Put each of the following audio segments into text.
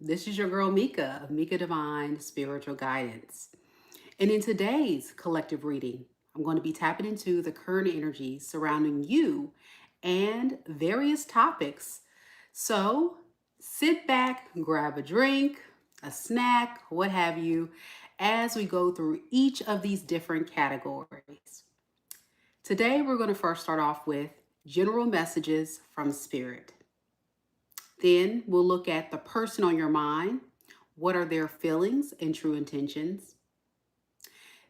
This is your girl Mika of Mika Divine Spiritual Guidance. And in today's collective reading, I'm going to be tapping into the current energies surrounding you and various topics. So sit back, grab a drink, a snack, what have you, as we go through each of these different categories. Today, we're going to first start off with general messages from Spirit. Then we'll look at the person on your mind. What are their feelings and true intentions?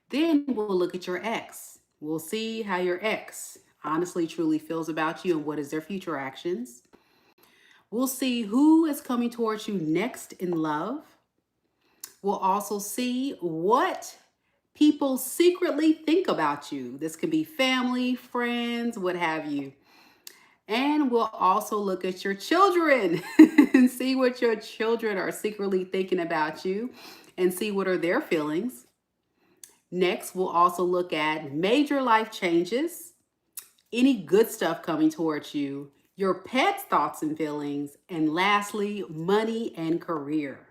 Then we'll look at your ex. We'll see how your ex honestly, truly feels about you and what is their future actions. We'll see who is coming towards you next in love. We'll also see what people secretly think about you. This could be family, friends, what have you. And we'll also look at your children and see what your children are secretly thinking about you and see what are their feelings. Next, we'll also look at major life changes, any good stuff coming towards you, your pet's thoughts and feelings, and lastly, money and career.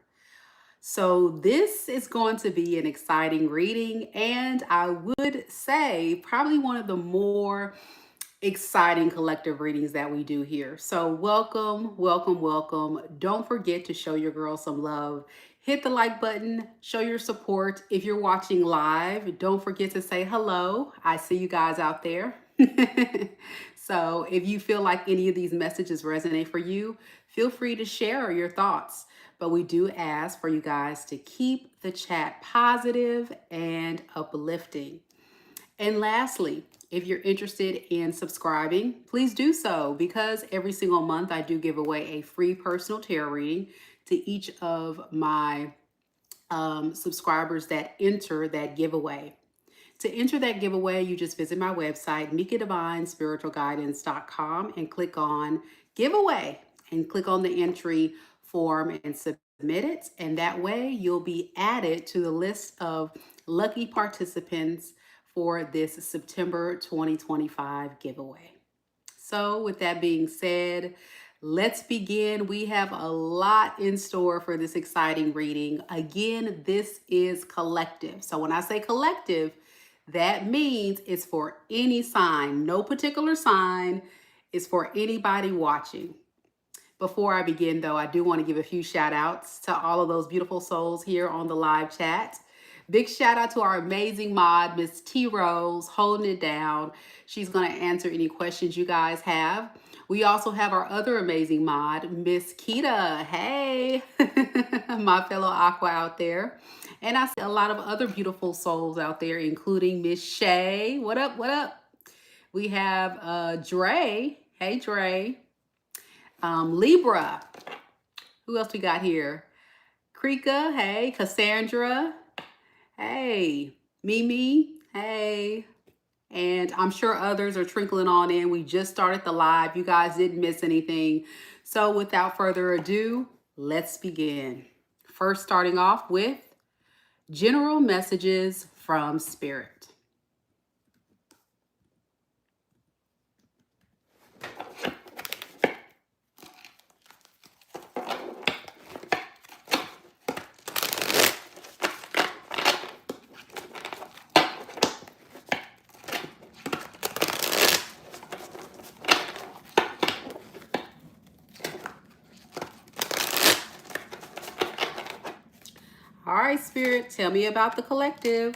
So this is going to be an exciting reading, and I would say probably one of the more exciting collective readings that we do here. So welcome, welcome, welcome. Don't forget to show your girl some love. Hit the like button, show your support. If you're watching live, don't forget to say hello. I see you guys out there. So if you feel like any of these messages resonate for you, feel free to share your thoughts. But we do ask for you guys to keep the chat positive and uplifting. And lastly, if you're interested in subscribing, please do so, because every single month I do give away a free personal tarot reading to each of my subscribers that enter that giveaway. To enter that giveaway, you just visit my website, MikaDivineSpiritualGuidance.com, and click on giveaway and click on the entry form and submit it. And that way you'll be added to the list of lucky participants for this September 2025 giveaway. So with that being said, let's begin. We have a lot in store for this exciting reading. Again, this is collective. So when I say collective, that means it's for any sign, no particular sign. It's for anybody watching. Before I begin, though, I do want to give a few shout outs to all of those beautiful souls here on the live chat. Big shout out to our amazing mod, Miss T Rose, holding it down. She's going to answer any questions you guys have. We also have our other amazing mod, Miss Kita. Hey, my fellow Aqua out there. And I see a lot of other beautiful souls out there, including Miss Shay. What up? What up? We have Dre. Hey, Dre. Libra. Who else we got here? Krika. Hey. Cassandra. Hey. Mimi. Hey. And I'm sure others are trickling on in. We just started the live. You guys didn't miss anything. So without further ado, let's begin. First, starting off with general messages from Spirit. All right, Spirit, tell me about the collective.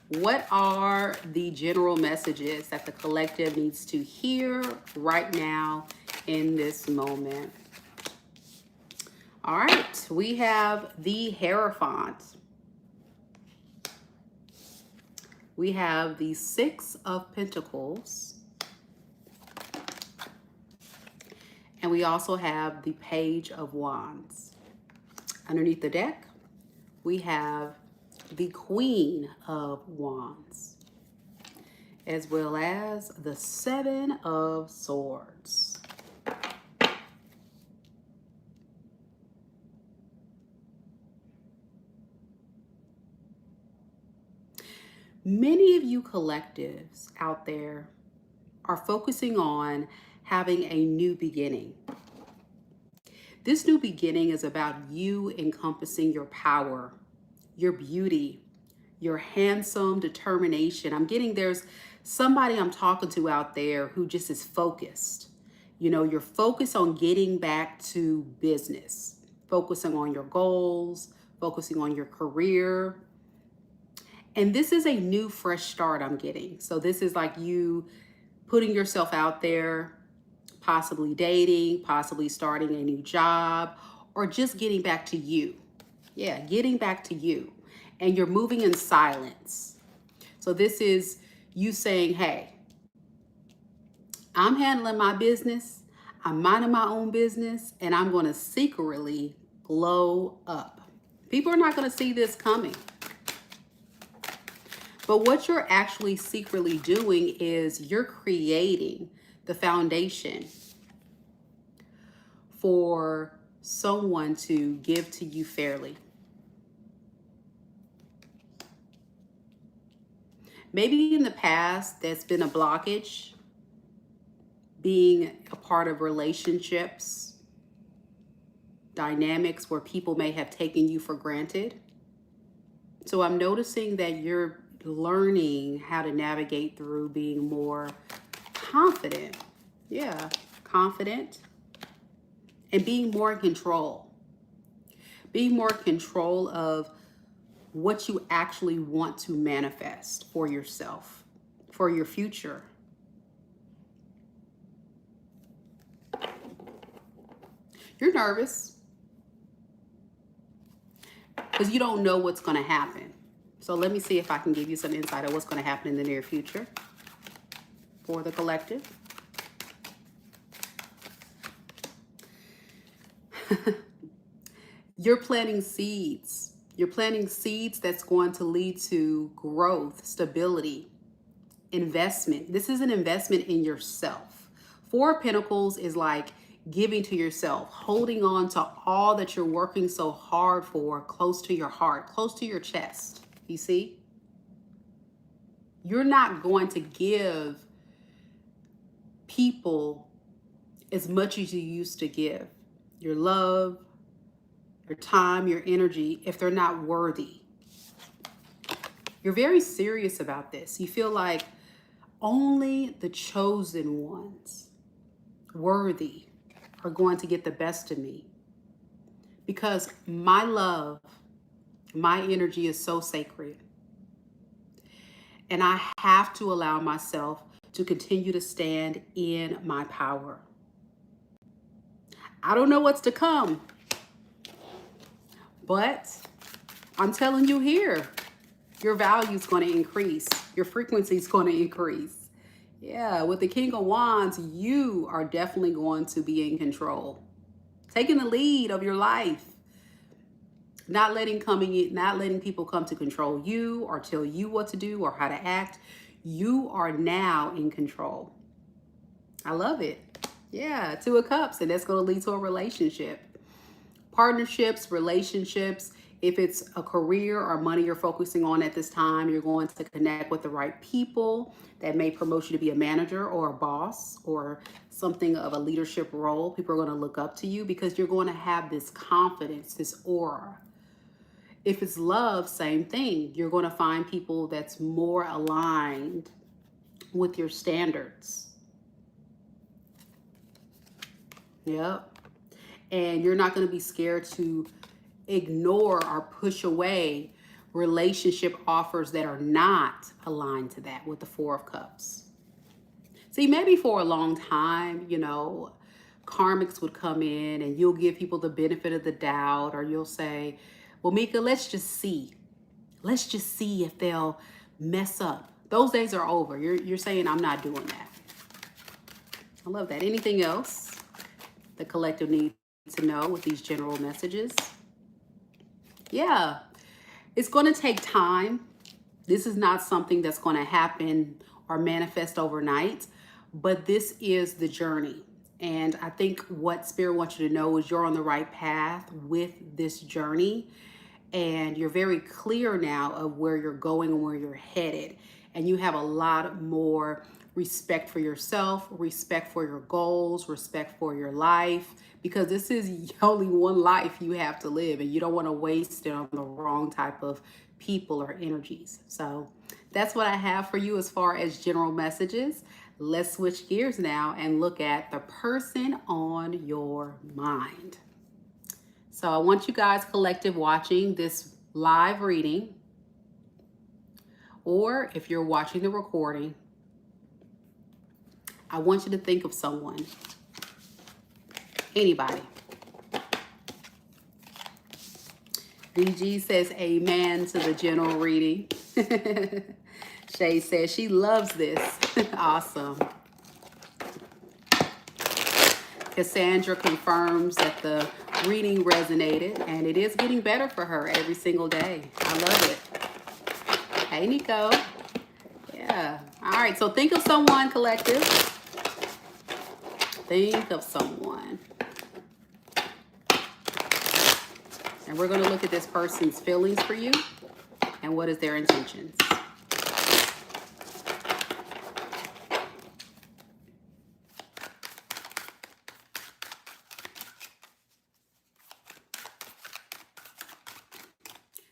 What are the general messages that the collective needs to hear right now in this moment? All right, we have the Hierophant. We have the Six of Pentacles. And we also have the Page of Wands. Underneath the deck, we have the Queen of Wands, as well as the Seven of Swords. Many of you collectives out there are focusing on having a new beginning. This new beginning is about you encompassing your power, your beauty, your handsome determination. I'm getting there's somebody I'm talking to out there who just is focused. You know, you're focused on getting back to business, focusing on your goals, focusing on your career. And this is a new, fresh start I'm getting. So this is like you putting yourself out there, possibly dating, possibly starting a new job, or just getting back to you. Yeah, getting back to you. And you're moving in silence. So this is you saying, hey, I'm handling my business, I'm minding my own business, and I'm going to secretly glow up. People are not going to see this coming. But what you're actually secretly doing is you're creating the foundation for someone to give to you fairly. Maybe in the past, there's been a blockage being a part of relationships, dynamics where people may have taken you for granted. So I'm noticing that you're learning how to navigate through being more confident. Yeah, confident. And being more in control. Being more in control of what you actually want to manifest for yourself, for your future. You're nervous because you don't know what's going to happen. So let me see if I can give you some insight on what's going to happen in the near future for the collective. You're planting seeds. You're planting seeds that's going to lead to growth, stability, investment. This is an investment in yourself. Four of Pentacles is like giving to yourself, holding on to all that you're working so hard for close to your heart, close to your chest. You see? You're not going to give people as much as you used to give. Your love, your time, your energy, if they're not worthy. You're very serious about this. You feel like only the chosen ones, worthy, are going to get the best of me. Because my love, my energy is so sacred. And I have to allow myself to continue to stand in my power. I don't know what's to come, but I'm telling you here, your value is going to increase. Your frequency is going to increase. Yeah, with the King of Wands, you are definitely going to be in control. Taking the lead of your life. Not letting people come to control you or tell you what to do or how to act. You are now in control. I love it. Yeah, Two of Cups, and that's going to lead to a relationship. Partnerships, relationships. If it's a career or money you're focusing on at this time, you're going to connect with the right people that may promote you to be a manager or a boss or something of a leadership role. People are going to look up to you because you're going to have this confidence, this aura. If it's love, same thing. You're going to find people that's more aligned with your standards. Yep. And you're not going to be scared to ignore or push away relationship offers that are not aligned to that with the Four of Cups. See, maybe for a long time, you know, karmics would come in and you'll give people the benefit of the doubt, or you'll say, well, Mika, let's just see. Let's just see if they'll mess up. Those days are over. You're saying, I'm not doing that. I love that. Anything else the collective needs to know with these general messages? Yeah, it's going to take time. This is not something that's going to happen or manifest overnight, but this is the journey. And I think what Spirit wants you to know is you're on the right path with this journey. And you're very clear now of where you're going and where you're headed. And you have a lot more respect for yourself, respect for your goals, respect for your life, because this is only one life you have to live and you don't want to waste it on the wrong type of people or energies. So that's what I have for you as far as general messages. Let's switch gears now and look at the person on your mind. So I want you guys collective watching this live reading, or if you're watching the recording, I want you to think of someone, anybody. DG says amen to the general reading. Shay says she loves this. Awesome. Cassandra confirms that the reading resonated and it is getting better for her every single day. I love it. Hey, Nico. Yeah. All right. So think of someone, collective. Think of someone. And we're going to look at this person's feelings for you and what is their intentions.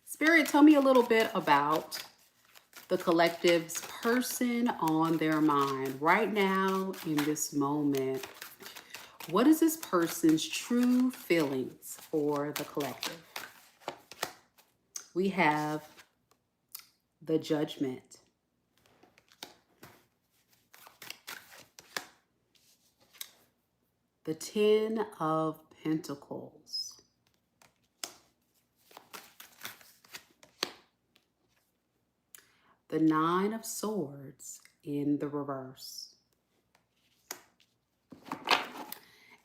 Spirit, tell me a little bit about the collective's person on their mind right now in this moment. What is this person's true feelings for the collective? We have the Judgment. The Ten of Pentacles. The Nine of Swords in the reverse.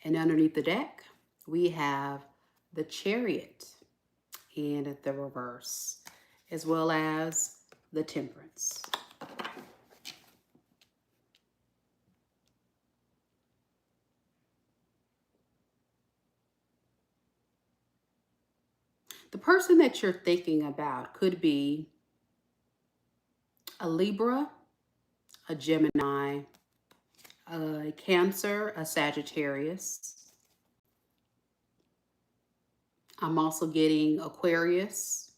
And underneath the deck, we have the Chariot in the reverse, as well as the Temperance. The person that you're thinking about could be a Libra, a Gemini, a Cancer, a Sagittarius. I'm also getting Aquarius.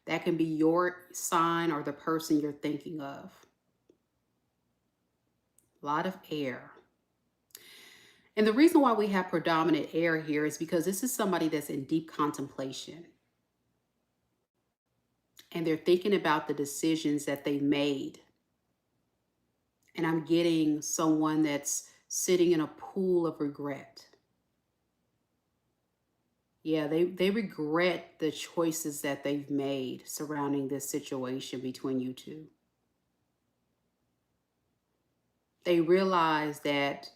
That can be your sign or the person you're thinking of. A lot of air. And the reason why we have predominant air here is because this is somebody that's in deep contemplation. And they're thinking about the decisions that they made. And I'm getting someone that's sitting in a pool of regret. Yeah, they regret the choices that they've made surrounding this situation between you two. They realize that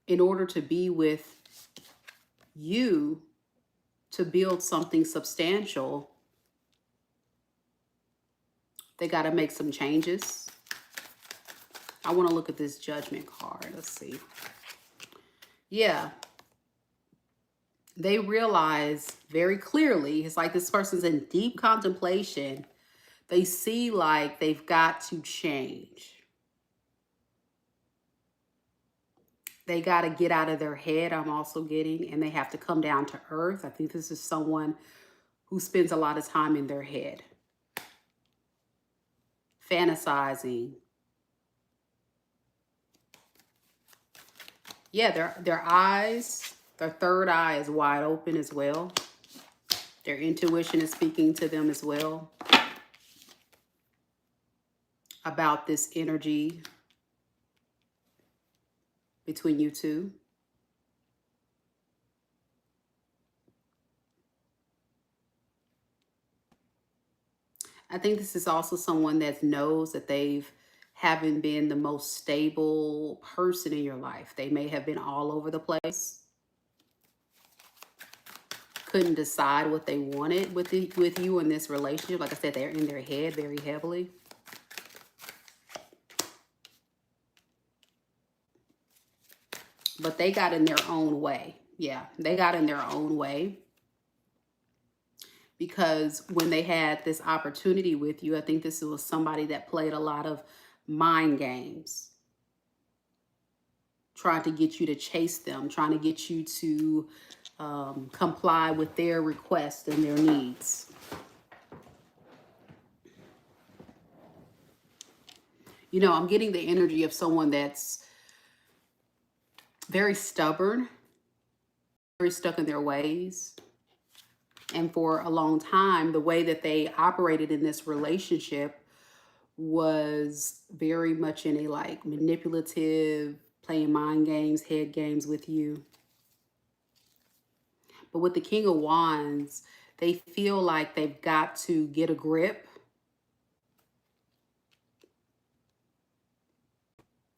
in order to be with you, to build something substantial, they got to make some changes. I want to look at this Judgment card. Let's see. Yeah. They realize very clearly, it's like this person's in deep contemplation. They see like they've got to change. They got to get out of their head, I'm also getting, and they have to come down to earth. I think this is someone who spends a lot of time in their head, fantasizing. Yeah, their eyes, their third eye is wide open as well. Their intuition is speaking to them as well about this energy between you two. I think this is also someone that knows that they've haven't been the most stable person in your life. They may have been all over the place. Couldn't decide what they wanted with you in this relationship. Like I said, they're in their head very heavily. But they got in their own way. Yeah, they got in their own way. because when they had this opportunity with you, I think this was somebody that played a lot of mind games, trying to get you to chase them, trying to get you to comply with their requests and their needs. You know, I'm getting the energy of someone that's very stubborn, very stuck in their ways. And for a long time, the way that they operated in this relationship was very much in a like manipulative, playing mind games, head games with you. But with the King of Wands, they feel like they've got to get a grip.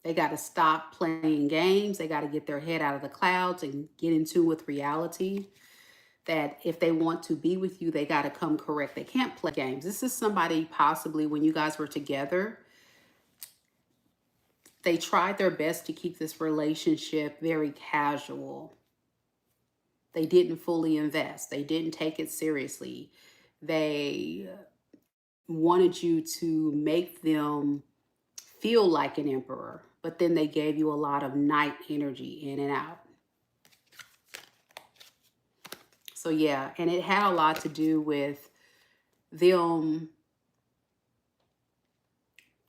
They got to stop playing games. They got to get their head out of the clouds and get in tune with reality. That if they want to be with you, they got to come correct. They can't play games. This is somebody possibly when you guys were together, they tried their best to keep this relationship very casual. They didn't fully invest. They didn't take it seriously. They wanted you to make them feel like an emperor, but then they gave you a lot of night energy in and out. So yeah, and it had a lot to do with them,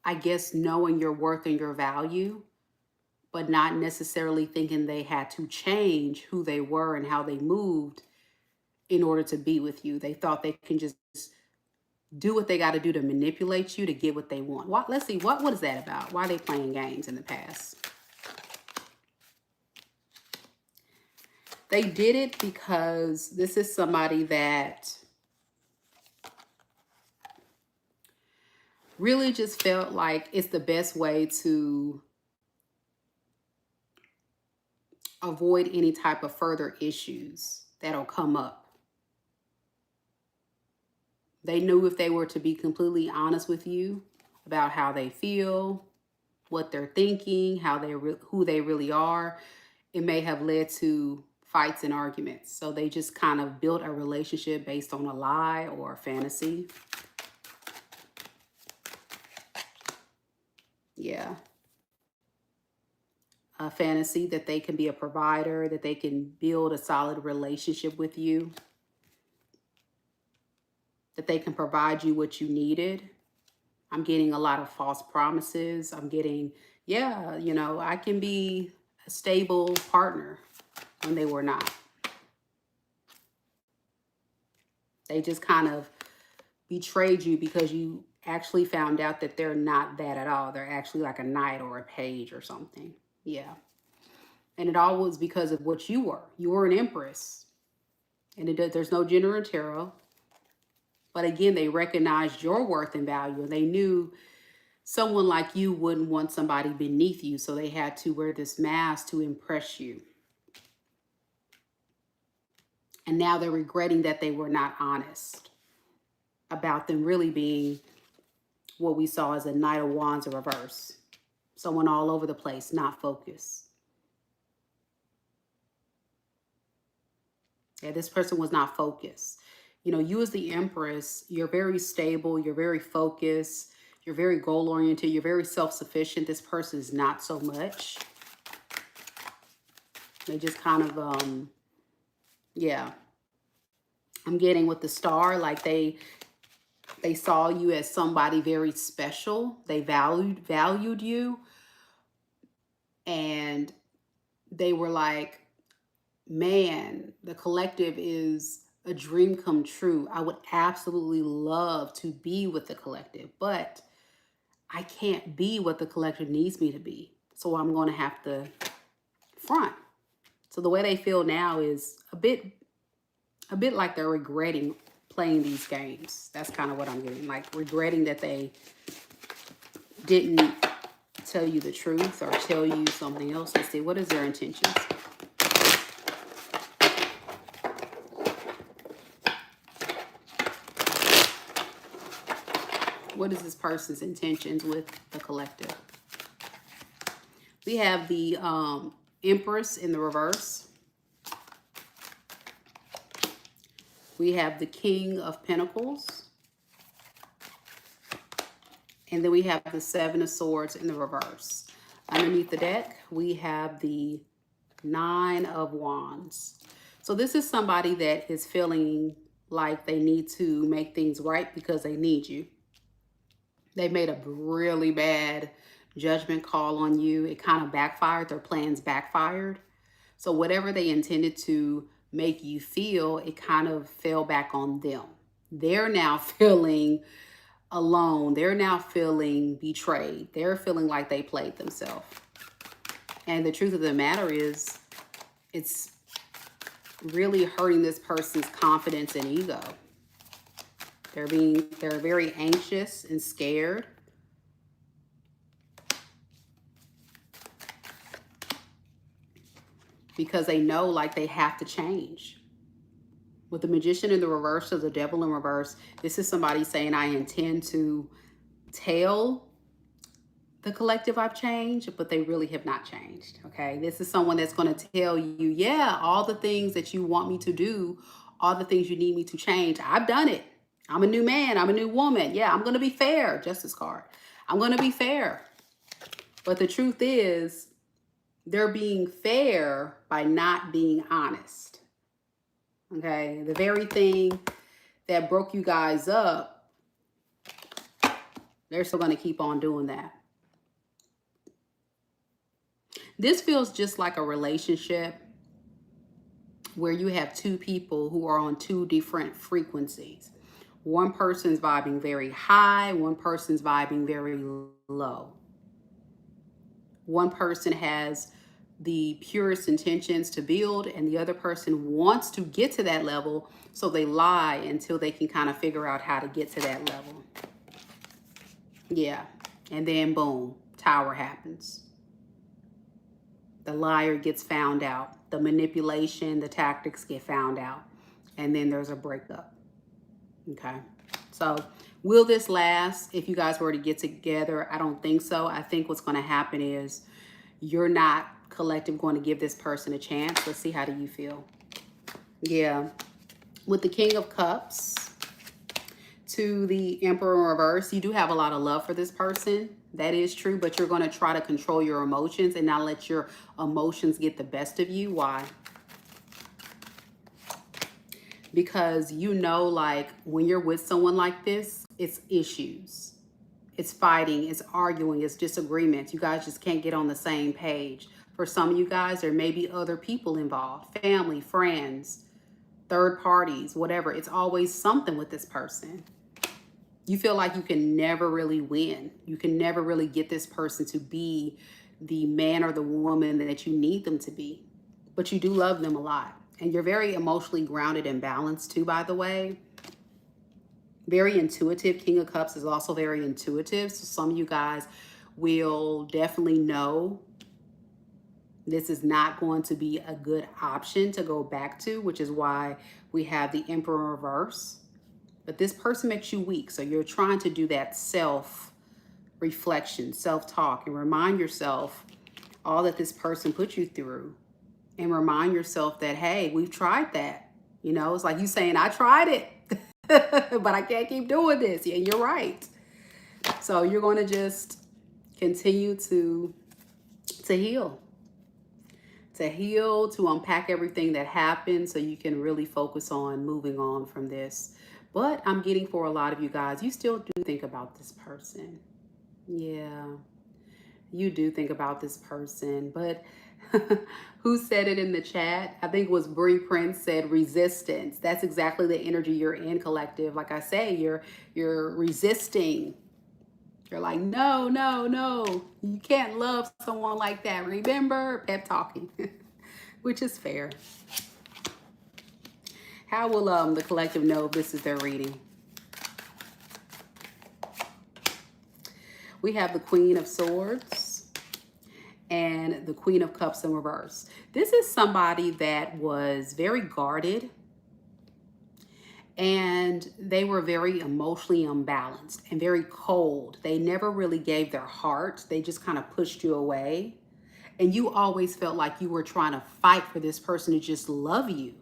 I guess, knowing your worth and your value, but not necessarily thinking they had to change who they were and how they moved in order to be with you. They thought they can just do what they got to do to manipulate you to get what they want. Let's see, what is that about? Why are they playing games in the past? They did it because this is somebody that really just felt like it's the best way to avoid any type of further issues that'll come up. They knew if they were to be completely honest with you about how they feel, what they're thinking, who they really are, it may have led to fights and arguments. So they just kind of built a relationship based on a lie or a fantasy. Yeah. A fantasy that they can be a provider, that they can build a solid relationship with you, that they can provide you what you needed. I'm getting a lot of false promises. I'm getting, yeah, you know, I can be a stable partner when they were not. They just kind of betrayed you because you actually found out that they're not that at all. They're actually like a knight or a page or something. Yeah. And it all was because of what you were. You were an empress. And there's no gender in tarot. But again, they recognized your worth and value. And they knew someone like you wouldn't want somebody beneath you. So they had to wear this mask to impress you. And now they're regretting that they were not honest about them really being what we saw as a Knight of Wands in reverse. Someone all over the place, not focused. Yeah, this person was not focused. You know, you as the Empress, you're very stable, you're very focused, you're very goal-oriented, you're very self-sufficient. This person is not so much. They just kind of, yeah. I'm getting with the Star, like they saw you as somebody very special. They valued you. And they were like, man, the collective is a dream come true. I would absolutely love to be with the collective, but I can't be what the collective needs me to be. So I'm going to have to front. So the way they feel now is a bit like they're regretting playing these games. That's kind of what I'm getting, like regretting that they didn't tell you the truth or tell you something else. Let's see, what is their intentions? What is this person's intentions with the collective? We have the Empress in the reverse. We have the King of Pentacles. And then we have the Seven of Swords in the reverse. Underneath the deck, we have the Nine of Wands. So this is somebody that is feeling like they need to make things right because they need you. They made a really bad judgment call on you. It kind of backfired. Their plans backfired. So whatever they intended to make you feel, it kind of fell back on them. They're now feeling alone. They're now feeling betrayed. They're feeling like they played themselves. And the truth of the matter is, it's really hurting this person's confidence and ego. They're very anxious and scared. Because they know like they have to change. With the Magician in the reverse or the Devil in reverse, this is somebody saying, I intend to tell the collective I've changed, but they really have not changed, okay? This is someone that's going to tell you, yeah, all the things that you want me to do, all the things you need me to change, I've done it. I'm a new man. I'm a new woman. Yeah, I'm going to be fair. Justice card. I'm going to be fair. But the truth is, they're being fair by not being honest. Okay, the very thing that broke you guys up, they're still going to keep on doing that. This feels just like a relationship where you have two people who are on two different frequencies. One person's vibing very high, one person's vibing very low. One person has the purest intentions to build, and the other person wants to get to that level, so they lie until they can kind of figure out how to get to that level. Yeah, and then boom, tower happens. The liar gets found out. The manipulation, the tactics get found out, and then there's a breakup. Okay, so will this last if you guys were to get together? I don't think so. I think what's going to happen is you're not collective going to give this person a chance. Let's see, how do you feel? Yeah, with the King of Cups to the Emperor in reverse, you do have a lot of love for this person. That is true, but you're going to try to control your emotions and not let your emotions get the best of you. Why? Because you know, like, when you're with someone like this, it's issues. It's fighting, it's arguing, it's disagreements. You guys just can't get on the same page. For some of you guys, there may be other people involved, family, friends, third parties, whatever. It's always something with this person. You feel like you can never really win. You can never really get this person to be the man or the woman that you need them to be. But you do love them a lot. And you're very emotionally grounded and balanced too, by the way. Very intuitive. King of Cups is also very intuitive. So some of you guys will definitely know this is not going to be a good option to go back to, which is why we have the Emperor reverse. But this person makes you weak. So you're trying to do that self-reflection, self-talk, and remind yourself all that this person put you through. And remind yourself that, hey, we've tried that. You know, it's like you saying, I tried it, but I can't keep doing this. Yeah, you're right. So you're going to just continue to heal. To heal, to unpack everything that happened so you can really focus on moving on from this. But I'm getting, for a lot of you guys, you still do think about this person. Yeah, you do think about this person. But who said it in the chat? I think it was Bree Prince said resistance. That's exactly the energy you're in, collective. Like I say, you're resisting. You're like, no, no, no. You can't love someone like that. Remember, pep talking, which is fair. How will the collective know if this is their reading? We have the Queen of Swords and the Queen of Cups in reverse. This is somebody that was very guarded, and they were very emotionally unbalanced and very cold. They never really gave their heart. They just kind of pushed you away. And you always felt like you were trying to fight for this person to just love you.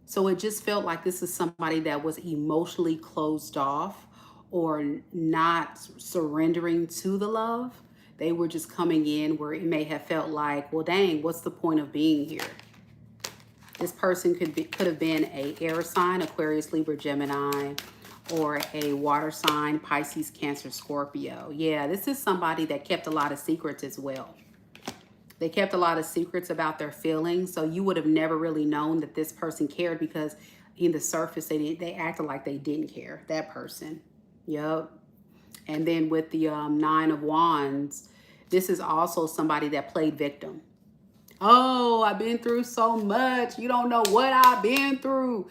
So it just felt like this is somebody that was emotionally closed off or not surrendering to the love. They were just coming in where it may have felt like, well, dang, what's the point of being here? This person could have been a air sign, Aquarius, Libra, Gemini, or a water sign, Pisces, Cancer, Scorpio. Yeah, this is somebody that kept a lot of secrets as well. They kept a lot of secrets about their feelings, so you would have never really known that this person cared because in the surface they acted like they didn't care, that person. Yep. And then with the Nine of Wands, this is also somebody that played victim. Oh, I've been through so much. You don't know what I've been through.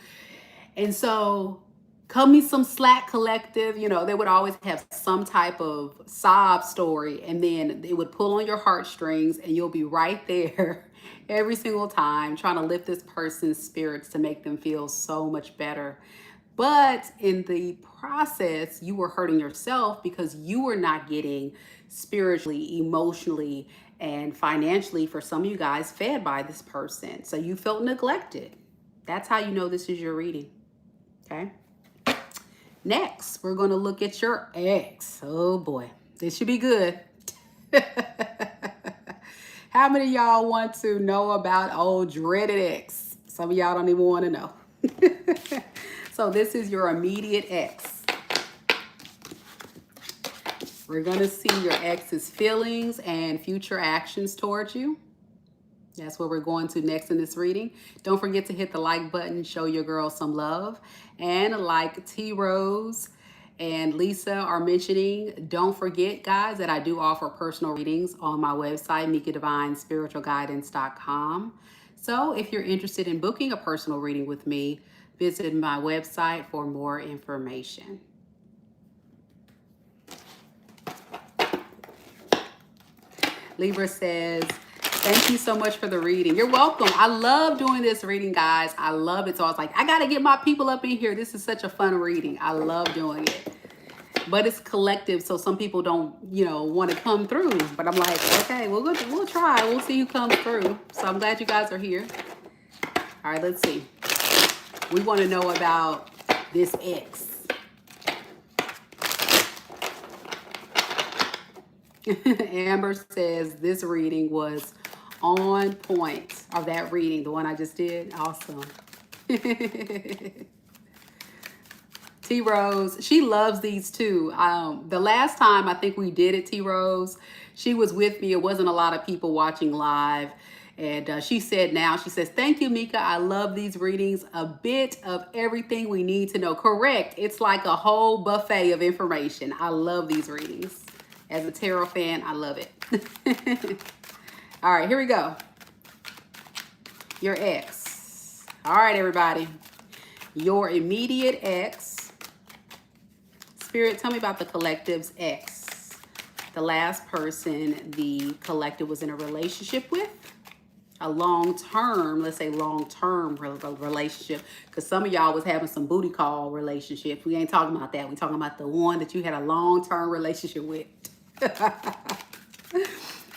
And so, cut me some slack, collective. You know, they would always have some type of sob story, and then it would pull on your heartstrings, and you'll be right there every single time trying to lift this person's spirits to make them feel so much better. But in the process, you were hurting yourself because you were not getting spiritually, emotionally, and financially, for some of you guys, fed by this person. So you felt neglected. That's how you know this is your reading. Okay. Next, we're going to look at your ex. Oh boy, this should be good. How many of y'all want to know about old dreaded ex? Some of y'all don't even want to know. So this is your immediate ex. We're going to see your ex's feelings and future actions towards you. That's what we're going to next in this reading. Don't forget to hit the like button, show your girl some love. And like T. Rose and Lisa are mentioning, don't forget, guys, that I do offer personal readings on my website, MikaDivineSpiritualGuidance.com. So if you're interested in booking a personal reading with me, visit my website for more information. Libra says, thank you so much for the reading. You're welcome. I love doing this reading, guys. I love it. So I was like, I got to get my people up in here. This is such a fun reading. I love doing it. But it's collective, so some people don't, want to come through. But I'm like, okay, we'll try. We'll see who comes through. So I'm glad you guys are here. All right, let's see. We want to know about this ex. Amber says this reading was on point. Or that reading, the one I just did. Awesome. T Rose, she loves these too. The last time I think we did it, T Rose, she was with me. It wasn't a lot of people watching live. And she says, thank you, Mika. I love these readings. A bit of everything we need to know. Correct. It's like a whole buffet of information. I love these readings. As a tarot fan, I love it. All right, here we go. Your ex. All right, everybody. Your immediate ex. Spirit, tell me about the collective's ex. The last person the collective was in a relationship with. A long-term, let's say long-term relationship. Because some of y'all was having some booty call relationships. We ain't talking about that. We're talking about the one that you had a long-term relationship with.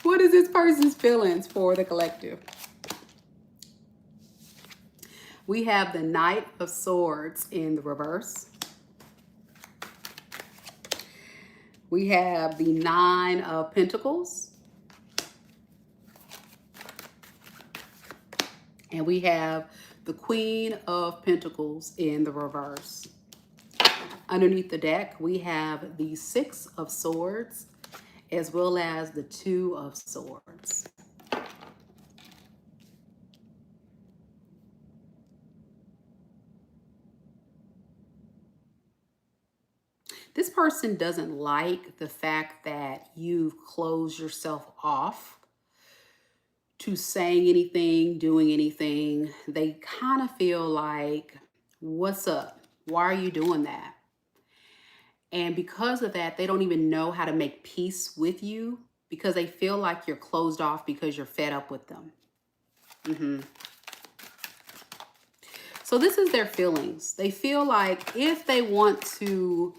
What is this person's feelings for the collective? We have the Knight of Swords in the reverse. We have the Nine of Pentacles. And we have the Queen of Pentacles in the reverse. Underneath the deck, we have the Six of Swords, as well as the Two of Swords. This person doesn't like the fact that you've closed yourself off to saying anything, doing anything. They kind of feel like, what's up? Why are you doing that? And because of that, they don't even know how to make peace with you because they feel like you're closed off because you're fed up with them. So this is their feelings. They feel like if they want to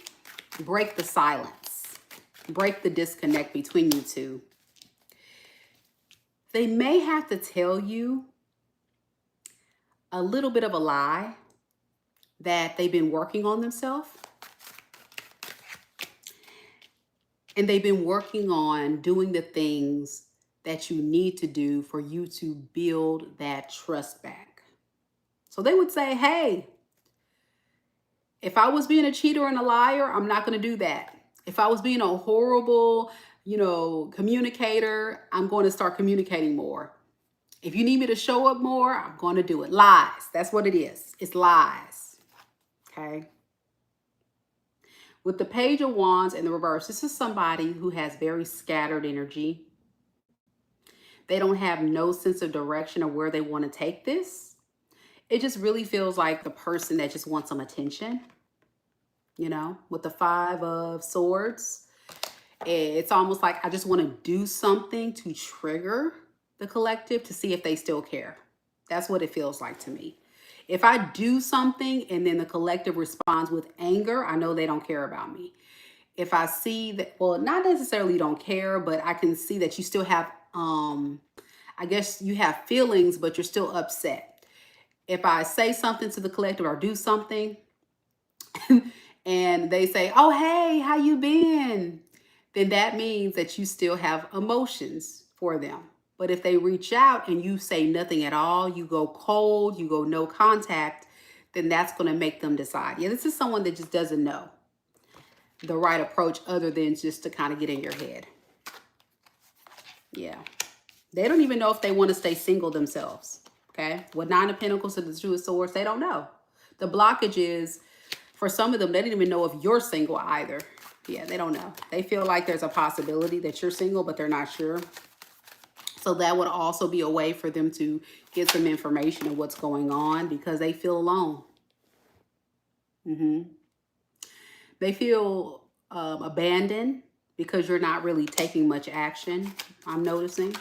break the silence, break the disconnect between you two, they may have to tell you a little bit of a lie that they've been working on themselves. And they've been working on doing the things that you need to do for you to build that trust back. So they would say, hey, if I was being a cheater and a liar, I'm not going to do that. If I was being a horrible, communicator, I'm going to start communicating more. If you need me to show up more, I'm going to do it. Lies. That's what it is. It's lies. Okay. With the Page of Wands in the reverse, this is somebody who has very scattered energy. They don't have no sense of direction or where they want to take this. It just really feels like the person that just wants some attention. With the Five of Swords, it's almost like I just want to do something to trigger the collective to see if they still care. That's what it feels like to me. If I do something and then the collective responds with anger, I know they don't care about me. If I see that, well, not necessarily you don't care, but I can see that you still have, I guess you have feelings, but you're still upset. If I say something to the collective or do something and they say, oh, hey, how you been? Then that means that you still have emotions for them. But if they reach out and you say nothing at all, you go cold, you go no contact, then that's going to make them decide. Yeah, this is someone that just doesn't know the right approach other than just to kind of get in your head. Yeah. They don't even know if they want to stay single themselves. Okay. With Nine of Pentacles to the Two of Swords, they don't know. The blockage is, for some of them, they didn't even know if you're single either. Yeah, they don't know. They feel like there's a possibility that you're single, but they're not sure. So that would also be a way for them to get some information of what's going on because they feel alone. They feel abandoned because you're not really taking much action, I'm noticing.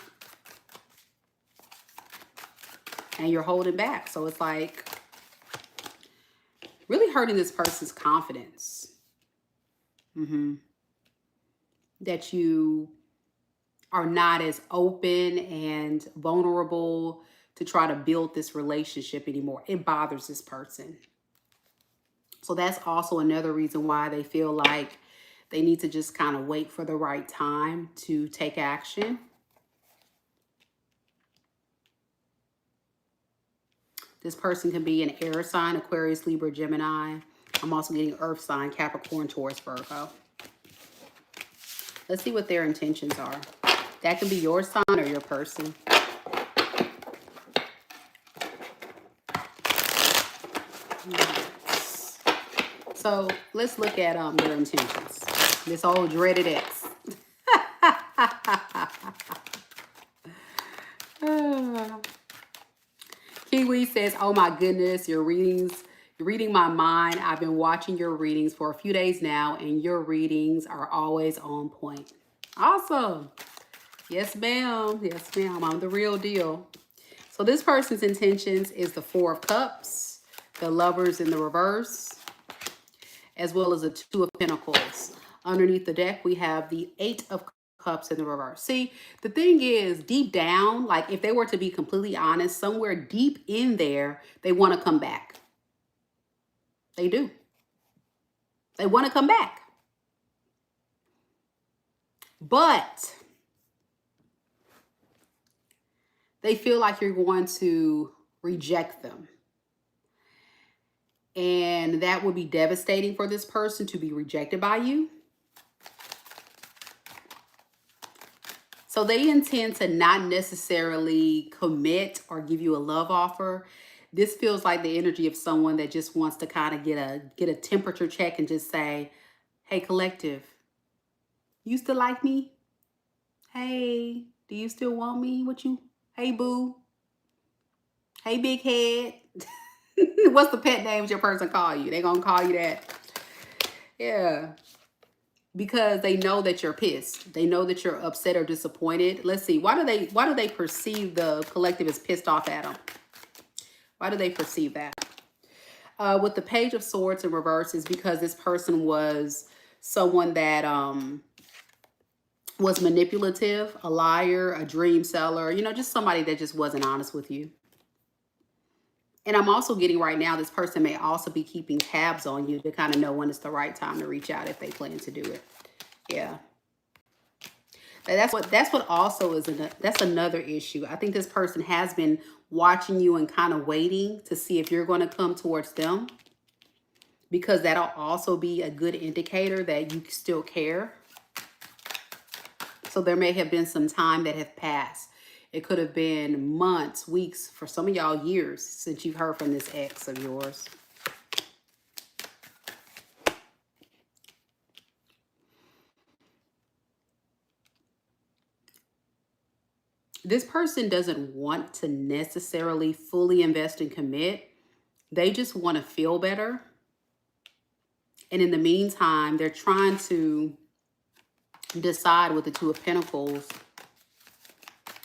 And you're holding back. So it's like really hurting this person's confidence. That you are not as open and vulnerable to try to build this relationship anymore. It bothers this person. So that's also another reason why they feel like they need to just kind of wait for the right time to take action. This person can be an air sign, Aquarius, Libra, Gemini. I'm also getting earth sign, Capricorn, Taurus, Virgo. Let's see what their intentions are. That can be your sign or your person. Yes. So let's look at their intentions. This old dreaded ex. Kiwi says, oh my goodness, your readings, you're reading my mind. I've been watching your readings for a few days now, and your readings are always on point. Awesome. Yes, ma'am. Yes, ma'am. I'm the real deal. So this person's intentions is the Four of Cups, the Lovers in the reverse, as well as the Two of Pentacles. Underneath the deck, we have the Eight of Cups in the reverse. See, the thing is, deep down, like if they were to be completely honest, somewhere deep in there, they want to come back. They do. They want to come back. But they feel like you're going to reject them. And that would be devastating for this person to be rejected by you. So they intend to not necessarily commit or give you a love offer. This feels like the energy of someone that just wants to kind of get a temperature check and just say, hey, collective, you still like me? Hey, do you still want me? Hey, boo. Hey, big head. What's the pet names your person call you? They gonna call you that. Yeah. Because they know that you're pissed. They know that you're upset or disappointed. Let's see. Why do they perceive the collective as pissed off at them? Why do they perceive that? With the Page of Swords in reverse is because this person was someone that was manipulative, a liar, a dream seller, just somebody that just wasn't honest with you. And I'm also getting right now, this person may also be keeping tabs on you to kind of know when it's the right time to reach out if they plan to do it. Yeah. That's what also is that's another issue. I think this person has been watching you and kind of waiting to see if you're going to come towards them, because that'll also be a good indicator that you still care. So there may have been some time that have passed. It could have been months, weeks, for some of y'all years since you've heard from this ex of yours. This person doesn't want to necessarily fully invest and commit. They just want to feel better. And in the meantime, they're trying to decide with the Two of Pentacles,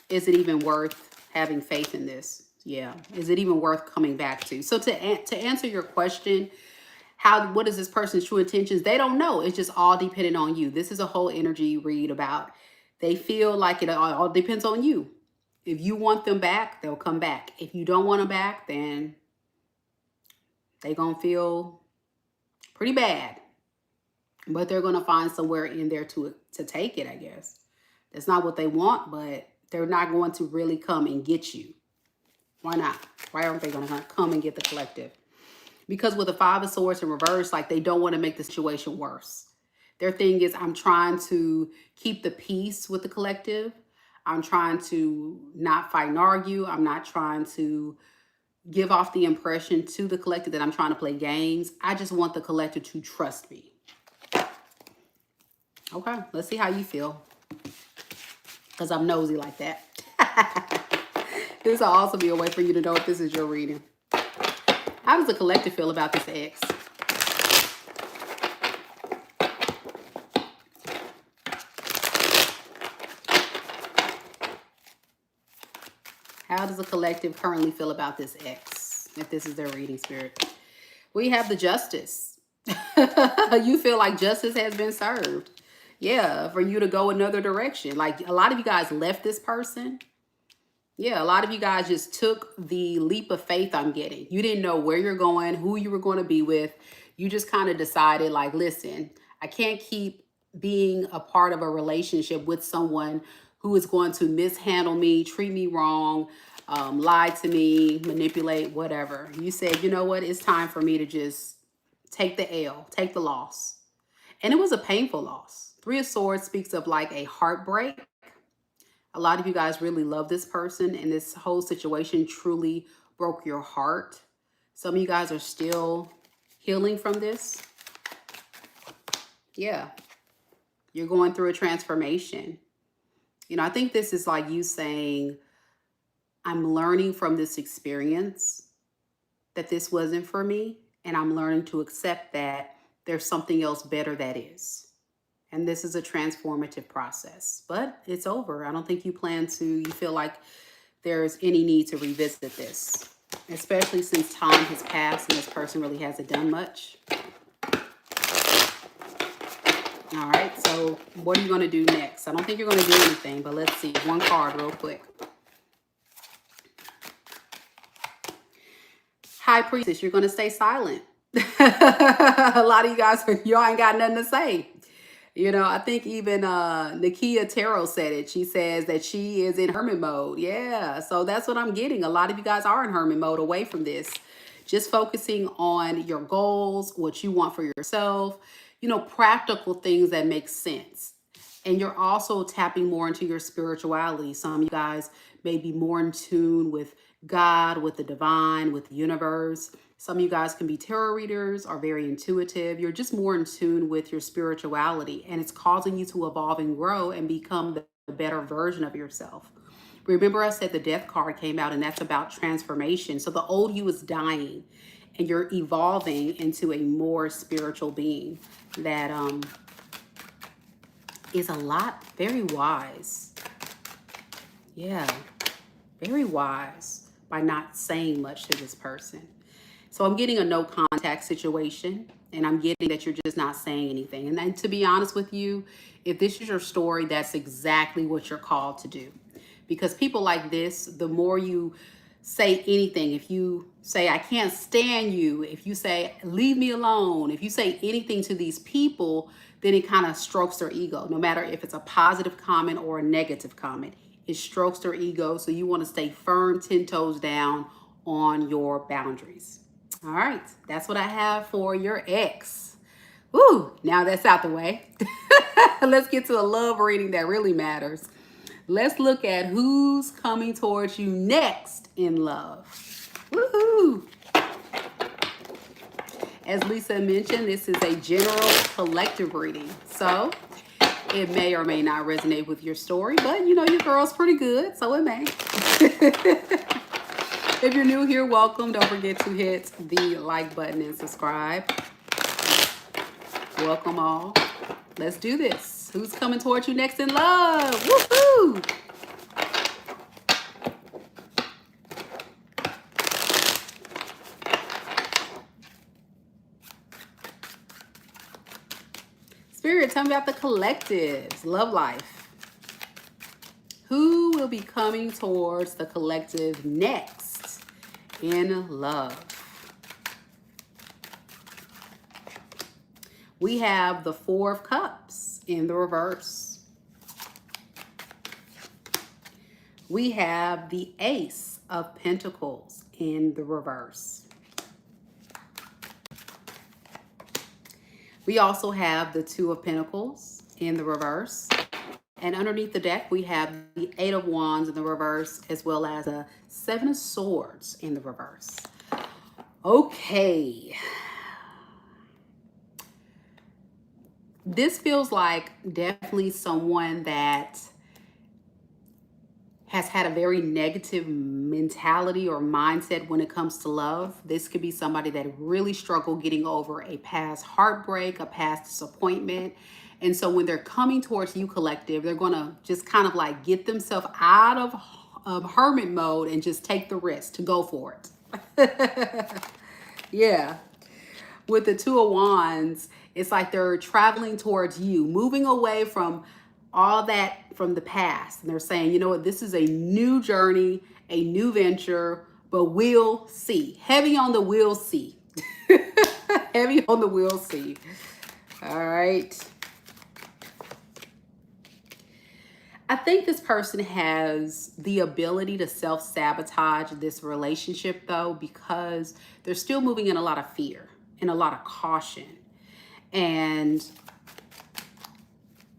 is it even worth having faith in this? Yeah. Is it even worth coming back to? So to answer your question, what is this person's true intentions? They don't know. It's just all dependent on you. This is a whole energy read about, they feel like it all depends on you. If you want them back, they'll come back. If you don't want them back, then they're going to feel pretty bad. But they're going to find somewhere in there to take it, I guess. That's not what they want, but they're not going to really come and get you. Why not? Why aren't they going to come and get the collective? Because with the Five of Swords in reverse, like, they don't want to make the situation worse. Their thing is, I'm trying to keep the peace with the collective. I'm trying to not fight and argue. I'm not trying to give off the impression to the collective that I'm trying to play games. I just want the collective to trust me. Okay, let's see how you feel. Because I'm nosy like that. This will also be a way for you to know if this is your reading. How does the collective feel about this ex? How does the collective currently feel about this ex, if this is their reading, Spirit? We have the Justice. You feel like justice has been served. Yeah, for you to go another direction. Like, a lot of you guys left this person. Yeah, a lot of you guys just took the leap of faith I'm getting. You didn't know where you're going, who you were going to be with. You just kind of decided, like, listen, I can't keep being a part of a relationship with someone who is going to mishandle me, treat me wrong, lie to me, manipulate, whatever. You said, you know what? It's time for me to just take the L, take the loss. And it was a painful loss. Three of Swords speaks of like a heartbreak. A lot of you guys really love this person, and this whole situation truly broke your heart. Some of you guys are still healing from this. Yeah. You're going through a transformation. You know, I think this is like you saying, I'm learning from this experience that this wasn't for me, and I'm learning to accept that there's something else better that is. And this is a transformative process, but it's over. I don't think you feel like there's any need to revisit this, especially since time has passed and this person really hasn't done much. All right, so what are you going to do next? I don't think you're going to do anything, but let's see. One card real quick. High Priestess, you're going to stay silent. A lot of you guys, y'all ain't got nothing to say. You know, I think even Nakia Tarot said it. She says that she is in hermit mode. Yeah, so that's what I'm getting. A lot of you guys are in hermit mode, away from this. Just focusing on your goals, what you want for yourself, you know, practical things that make sense. And you're also tapping more into your spirituality. Some of you guys may be more in tune with God, with the divine, with the universe. Some of you guys can be tarot readers or very intuitive. You're just more in tune with your spirituality, and it's causing you to evolve and grow and become the better version of yourself. Remember, I said the Death card came out, and that's about transformation. So the old you is dying, and you're evolving into a more spiritual being that is very wise. Yeah, very wise by not saying much to this person. So I'm getting a no contact situation, and I'm getting that you're just not saying anything. And then, to be honest with you, if this is your story, that's exactly what you're called to do. Because people like this, the more you say anything, if you say, I can't stand you, if you say, leave me alone, if you say anything to these people, then it kind of strokes their ego. No matter if it's a positive comment or a negative comment, it strokes their ego. So you want to stay firm, 10 toes down on your boundaries. All right, that's what I have for your ex. Woo, now that's out the way. Let's get to a love reading that really matters. Let's look at who's coming towards you next in love. Woohoo! As Lisa mentioned, this is a general collective reading. So it may or may not resonate with your story, but you know your girl's pretty good, so it may. If you're new here, welcome. Don't forget to hit the like button and subscribe. Welcome all. Let's do this. Who's coming towards you next in love? Woohoo! Spirit, tell me about the collectives, love life. Who will be coming towards the collective next in love? We have the Four of Cups in the reverse. We have the Ace of Pentacles in the reverse. We also have the Two of Pentacles in the reverse. And underneath the deck, we have the Eight of Wands in the reverse, as well as a Seven of Swords in the reverse. Okay. This feels like definitely someone that has had a very negative mentality or mindset when it comes to love. This could be somebody that really struggled getting over a past heartbreak, a past disappointment. And so when they're coming towards you, collective, they're going to just kind of like get themselves out of hermit mode and just take the risk to go for it. Yeah. With the Two of Wands, it's like they're traveling towards you, moving away from all that from the past. And they're saying, you know what, this is a new journey, a new venture, but we'll see. Heavy on the we'll see. Heavy on the we'll see. All right. I think this person has the ability to self-sabotage this relationship, though, because they're still moving in a lot of fear and a lot of caution. And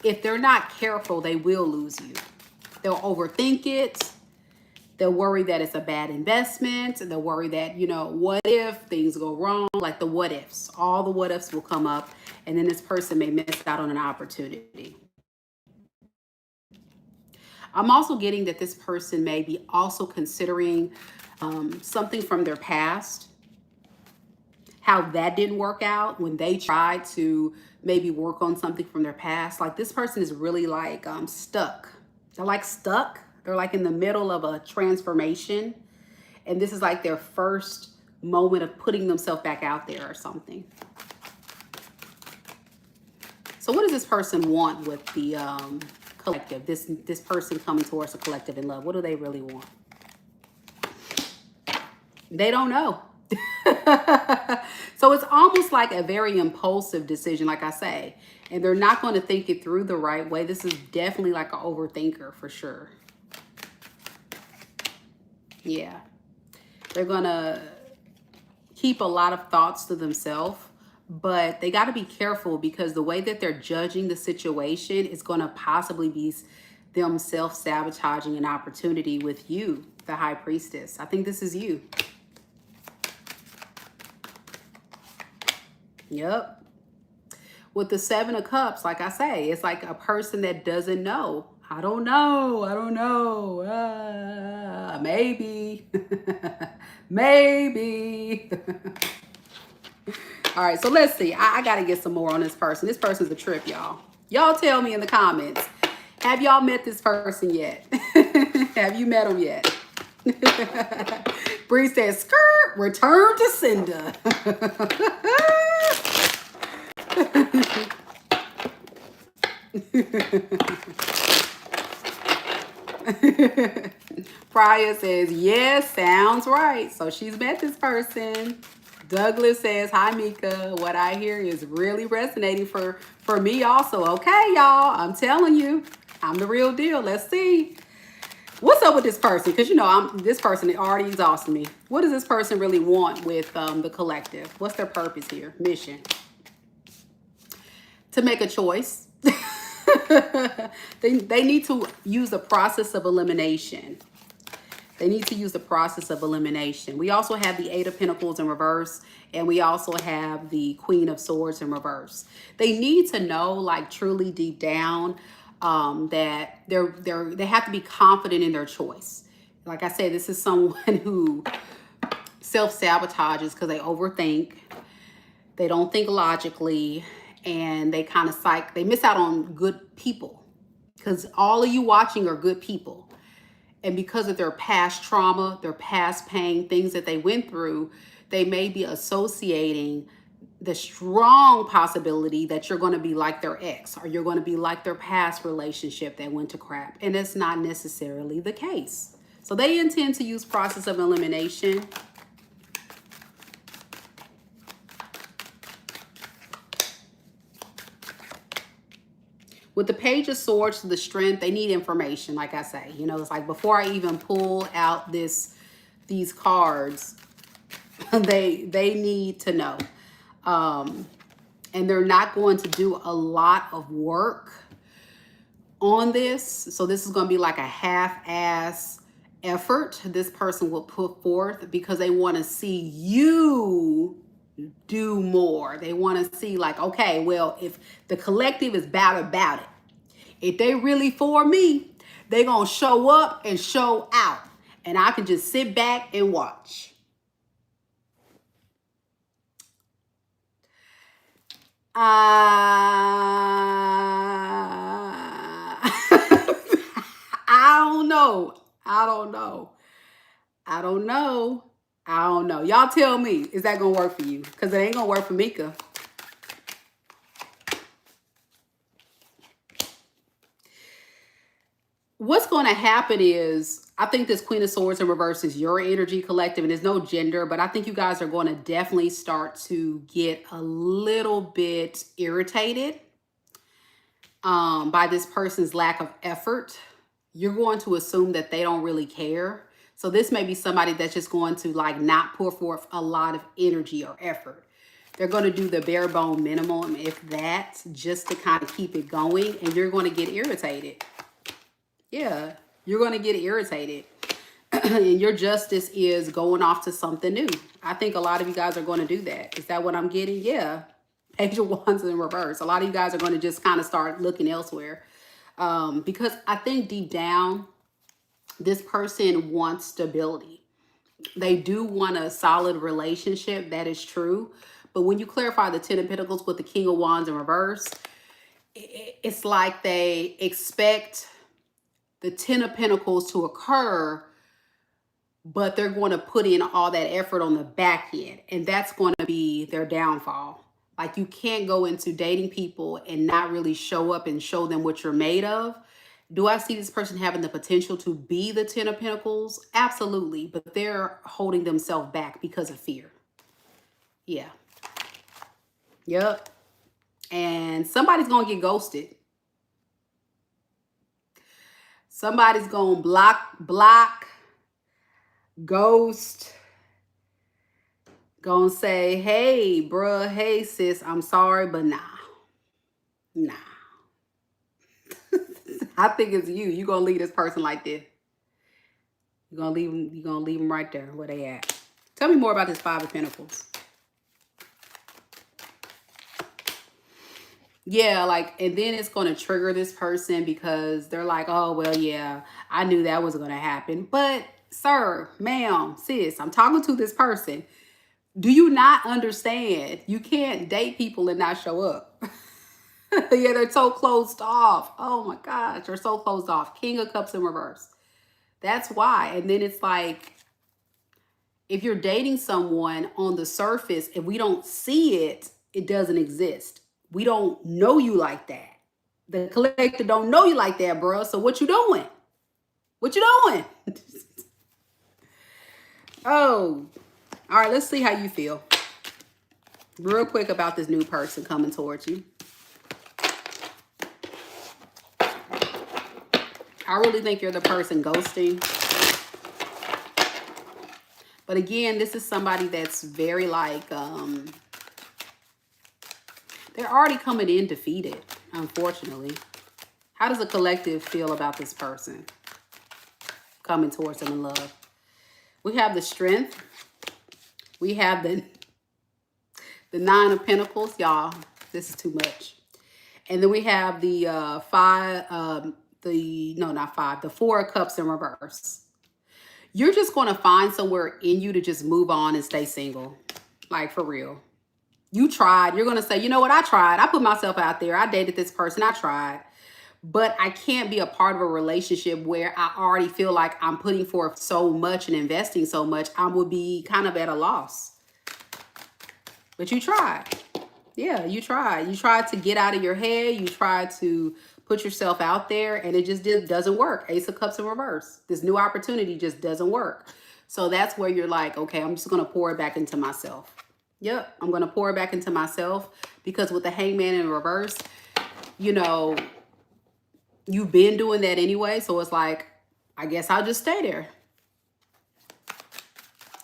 if they're not careful, they will lose you. They'll overthink it. They'll worry that it's a bad investment. They'll worry that, you know, what if things go wrong? Like the what ifs. All the what ifs will come up. And then this person may miss out on an opportunity. I'm also getting that this person may be also considering something from their past, how that didn't work out when they tried to maybe work on something from their past. Like this person is really like stuck. They're like stuck. They're like in the middle of a transformation. And this is like their first moment of putting themselves back out there or something. So what does this person want with the collective? This person coming towards a collective in love. What do they really want? They don't know. So it's almost like a very impulsive decision, like I say, and they're not going to think it through the right way. This is definitely like an overthinker for sure. Yeah. They're going to keep a lot of thoughts to themselves, but they got to be careful because the way that they're judging the situation is going to possibly be them self-sabotaging an opportunity with you, the High Priestess. I think this is you. Yep. With the Seven of Cups, like I say, it's like a person that doesn't know. I don't know. I don't know. Maybe. Maybe. All right, so let's see. I got to get some more on this person. This person's a trip, y'all. Y'all tell me in the comments. Have y'all met this person yet? Have you met him yet? Bree says, skirt, return to sender. Priya says, yes, sounds right. So she's met this person. Douglas says, hi, Mika. What I hear is really resonating for me also. Okay, y'all. I'm telling you, I'm the real deal. Let's see. What's up with this person? Because, you know, this person already exhausted me. What does this person really want with the collective? What's their purpose here? Mission. To make a choice. They need to use the process of elimination. They need to use the process of elimination. We also have the Eight of Pentacles in reverse, and we also have the Queen of Swords in reverse. They need to know, like truly deep down, that they have to be confident in their choice. Like I said, this is someone who self-sabotages because they overthink. They don't think logically, and they kind of they miss out on good people because all of you watching are good people. And because of their past trauma, their past pain, things that they went through, they may be associating the strong possibility that you're going to be like their ex, or you're going to be like their past relationship that went to crap. And that's not necessarily the case. So they intend to use process of elimination. With the Page of Swords, the Strength, they need information, like I say. You know, it's like before I even pull out these cards, they need to know. And they're not going to do a lot of work on this. So this is going to be like a half-ass effort this person will put forth because they want to see you do more. They want to see like, okay, well, if the collective is about it, if they really for me, they're going to show up and show out. And I can just sit back and watch. I don't know. I don't know. I don't know. I don't know. Y'all tell me, is that going to work for you? Because it ain't going to work for Mika. What's going to happen is, I think this Queen of Swords in reverse is your energy collective, and there's no gender, but I think you guys are going to definitely start to get a little bit irritated by this person's lack of effort. You're going to assume that they don't really care. So this may be somebody that's just going to like not pour forth a lot of energy or effort. They're going to do the bare bone minimum, if that, just to kind of keep it going, and you're going to get irritated. Yeah, you're going to get irritated. And your justice is going off to something new. I think a lot of you guys are going to do that. Is that what I'm getting? Yeah. Page of Wands in reverse. A lot of you guys are going to just kind of start looking elsewhere. Because I think deep down, this person wants stability. They do want a solid relationship. That is true. But when you clarify the Ten of Pentacles with the King of Wands in reverse, it's like they expect the Ten of Pentacles to occur, but they're going to put in all that effort on the back end. And that's going to be their downfall. Like, you can't go into dating people and not really show up and show them what you're made of. Do I see this person having the potential to be the Ten of Pentacles? Absolutely. But they're holding themselves back because of fear. Yeah. Yep. And somebody's going to get ghosted. Somebody's going to block, ghost, gonna say, hey, bruh, hey, sis, I'm sorry, but nah. I think it's you. You're gonna leave this person like this. You're gonna leave them right there where they at. Tell me more about this Five of Pentacles. Yeah, like, and then it's going to trigger this person because they're like, oh, well, yeah, I knew that was going to happen. But, sir, ma'am, sis, I'm talking to this person. Do you not understand? You can't date people and not show up. Yeah, they're so closed off. Oh, my gosh, they're so closed off. King of Cups in reverse. That's why. And then it's like, if you're dating someone on the surface, if we don't see it, it doesn't exist. We don't know you like that. The collective don't know you like that, bro. So what you doing? What you doing? Oh, all right. Let's see how you feel. Real quick about this new person coming towards you. I really think you're the person ghosting. But again, this is somebody that's very like, they're already coming in defeated, unfortunately. How does a collective feel about this person coming towards them in love? We have the Strength. We have the Nine of Pentacles. Y'all, this is too much. And then we have the the Four of Cups in reverse. You're just going to find somewhere in you to just move on and stay single. Like, for real. You tried. You're going to say, you know what? I tried. I put myself out there. I dated this person. I tried. But I can't be a part of a relationship where I already feel like I'm putting forth so much and investing so much. I would be kind of at a loss. But you tried. Yeah, you tried. You tried to get out of your head. You tried to put yourself out there, and it just doesn't work. Ace of Cups in reverse. This new opportunity just doesn't work. So that's where you're like, okay, I'm just going to pour it back into myself. Yep, I'm going to pour it back into myself, because with the Hangman in reverse, you know, you've been doing that anyway. So it's like, I guess I'll just stay there.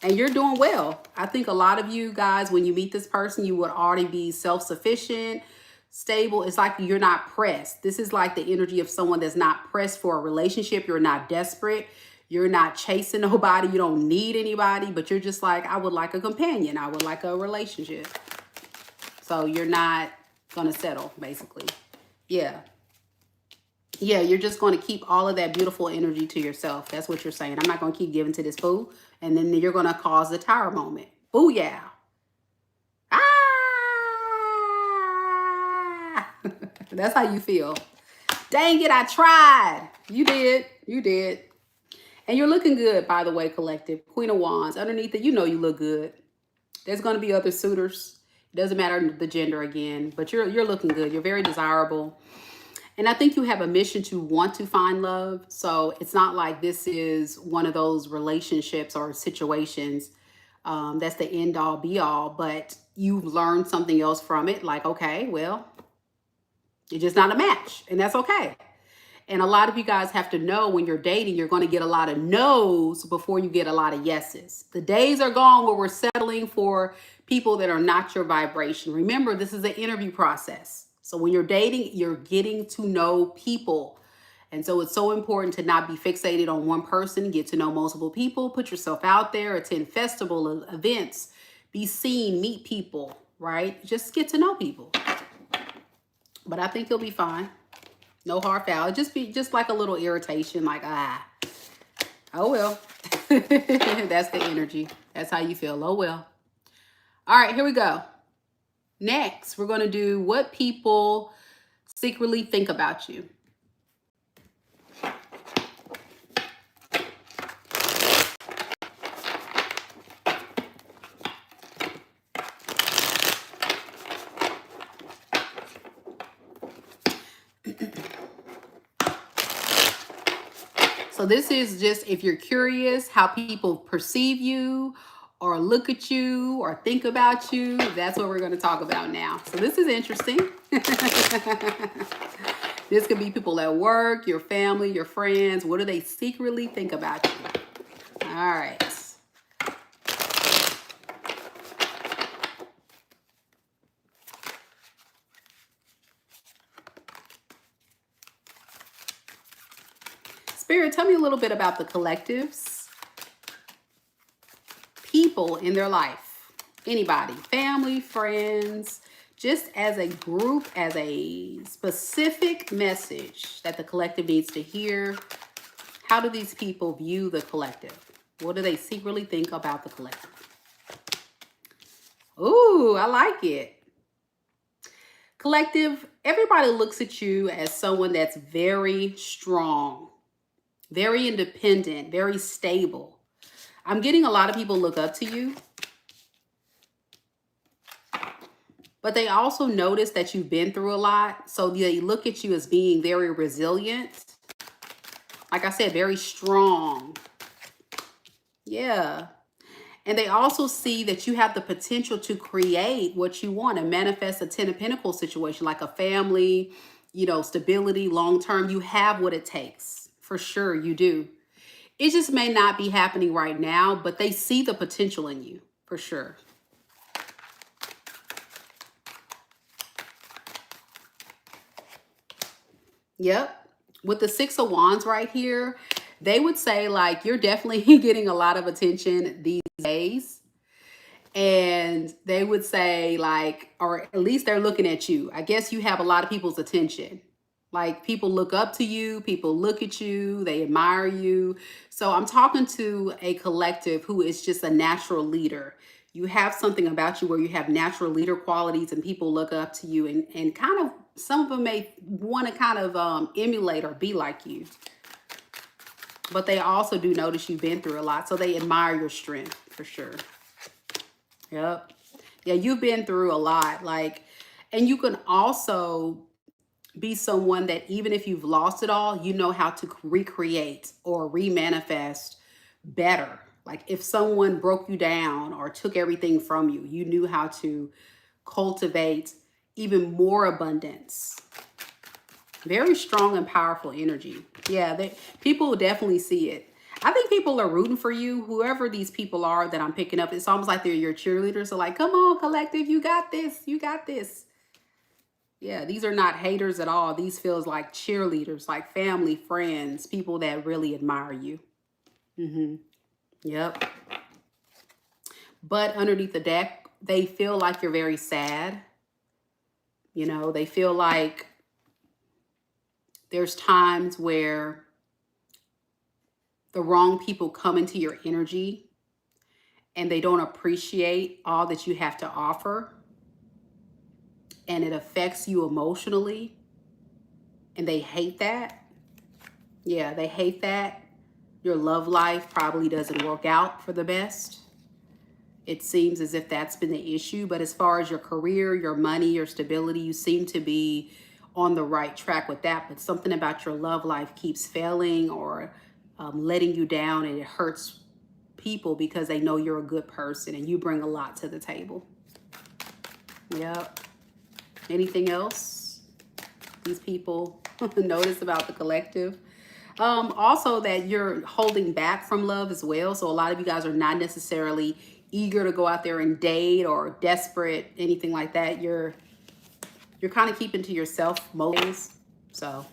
And you're doing well. I think a lot of you guys, when you meet this person, you would already be self-sufficient, stable. It's like you're not pressed. This is like the energy of someone that's not pressed for a relationship. You're not desperate. You're not chasing nobody. You don't need anybody, but you're just like, I would like a companion. I would like a relationship. So you're not going to settle, basically. Yeah. Yeah, you're just going to keep all of that beautiful energy to yourself. That's what you're saying. I'm not going to keep giving to this fool. And then you're going to cause the tower moment. Booyah. Ah! That's how you feel. Dang it, I tried. You did. You did. And you're looking good, by the way, collective. Queen of Wands. Underneath it, you know you look good. There's going to be other suitors. It doesn't matter the gender again. But you're looking good. You're very desirable. And I think you have a mission to want to find love. So it's not like this is one of those relationships or situations that's the end all be all, but you've learned something else from it. Like, okay, well, you're just not a match, and that's okay. And a lot of you guys have to know when you're dating, you're going to get a lot of no's before you get a lot of yeses. The days are gone where we're settling for people that are not your vibration. Remember, this is an interview process. So when you're dating, you're getting to know people. And so it's so important to not be fixated on one person, get to know multiple people, put yourself out there, attend festival events, be seen, meet people, right? Just get to know people. But I think you'll be fine. No hard foul. Just be just like a little irritation, like, oh well. That's the energy. That's how you feel. Oh well. All right, here we go. Next, we're going to do what people secretly think about you. So this is just if you're curious how people perceive you or look at you or think about you, that's what we're going to talk about now. So this is interesting. This could be people at work, your family, your friends. What do they secretly think about you? All right. Spirit, tell me a little bit about the collectives. People in their life. Anybody, family, friends, just as a group, as a specific message that the collective needs to hear. How do these people view the collective? What do they secretly think about the collective? Ooh, I like it. Collective, everybody looks at you as someone that's very strong, very independent, very stable. I'm getting a lot of people look up to you. But they also notice that you've been through a lot. So they look at you as being very resilient. Like I said, very strong. Yeah. And they also see that you have the potential to create what you want and manifest a 10 of Pentacles situation, like a family, you know, stability, long term. You have what it takes. For sure, you do. It just may not be happening right now, but they see the potential in you, for sure. Yep. With the Six of Wands right here, they would say like you're definitely getting a lot of attention these days. And they would say like, or at least they're looking at you. I guess you have a lot of people's attention. Like people look up to you, people look at you, they admire you. So I'm talking to a collective who is just a natural leader. You have something about you where you have natural leader qualities and people look up to you and kind of, some of them may want to kind of emulate or be like you. But they also do notice you've been through a lot. So they admire your strength for sure. Yep. Yeah, you've been through a lot. Like, and you can also be someone that even if you've lost it all, you know how to recreate or remanifest better. Like if someone broke you down or took everything from you, you knew how to cultivate even more abundance. Very strong and powerful energy. Yeah, people will definitely see it. I think people are rooting for you, whoever these people are that I'm picking up. It's almost like they're your cheerleaders. They're like, come on, collective, you got this, you got this. Yeah, these are not haters at all. These feels like cheerleaders, like family, friends, people that really admire you. Yep. But underneath the deck, they feel like you're very sad. You know, they feel like there's times where the wrong people come into your energy and they don't appreciate all that you have to offer. And it affects you emotionally. And they hate that. Yeah, they hate that. Your love life probably doesn't work out for the best. It seems as if that's been the issue. But as far as your career, your money, your stability, you seem to be on the right track with that. But something about your love life keeps failing or letting you down, and it hurts people because they know you're a good person and you bring a lot to the table. Yep. Anything else these people notice about the collective? Also that you're holding back from love as well. So a lot of you guys are not necessarily eager to go out there and date or desperate, anything like that. You're kind of keeping to yourself most days. So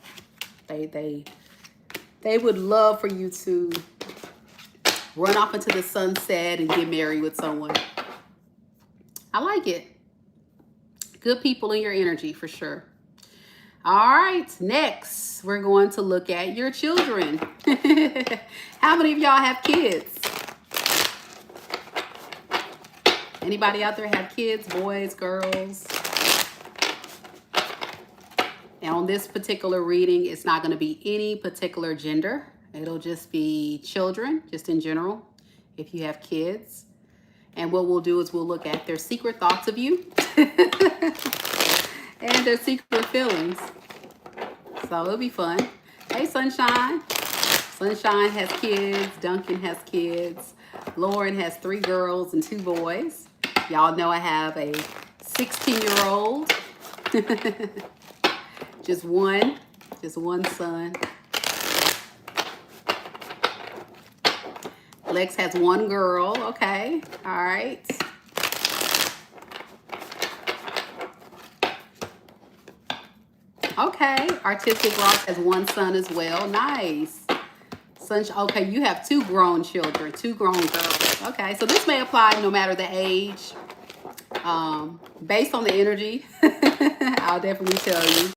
they would love for you to run off into the sunset and get married with someone. I like it. Good people in your energy for sure. All right, next we're going to look at your children. How many of y'all have kids? Anybody out there have kids, boys, girls? And on this particular reading, it's not going to be any particular gender. It'll just be children, just in general, if you have kids. And what we'll do is we'll look at their secret thoughts of you and their secret feelings. So it'll be fun. Hey, Sunshine. Sunshine has kids. Duncan has kids. Lauren has 3 girls and 2 boys. Y'all know I have a 16-year-old. just one son. Lex has 1 girl. Okay. All right. Okay. Artistic Ross has 1 son as well. Nice. Okay, you have 2 grown children, 2 grown girls. Okay, so this may apply no matter the age. Based on the energy, I'll definitely tell you.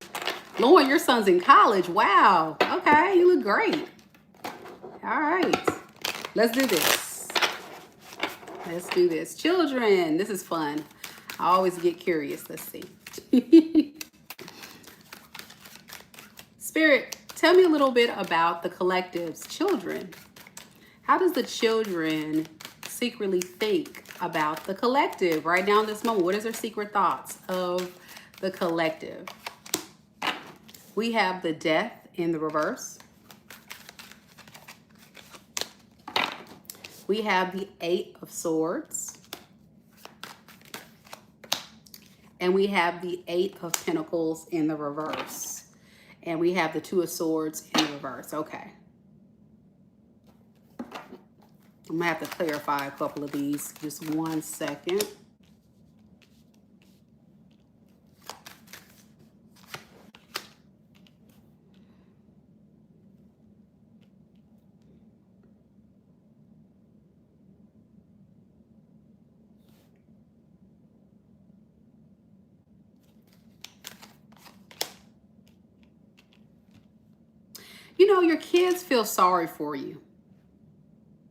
Lauren, your son's in college. Wow. Okay, you look great. All right. Let's do this. Let's do this. Children, this is fun. I always get curious. Let's see. Spirit, tell me a little bit about the collective's children. How does the children secretly think about the collective right now in this moment? What is their secret thoughts of the collective? We have the Death in the reverse. We have the Eight of Swords. And we have the Eight of Pentacles in the reverse. And we have the Two of Swords in the reverse. Okay. I'm going to have to clarify a couple of these. Just 1 second. You know, your kids feel sorry for you.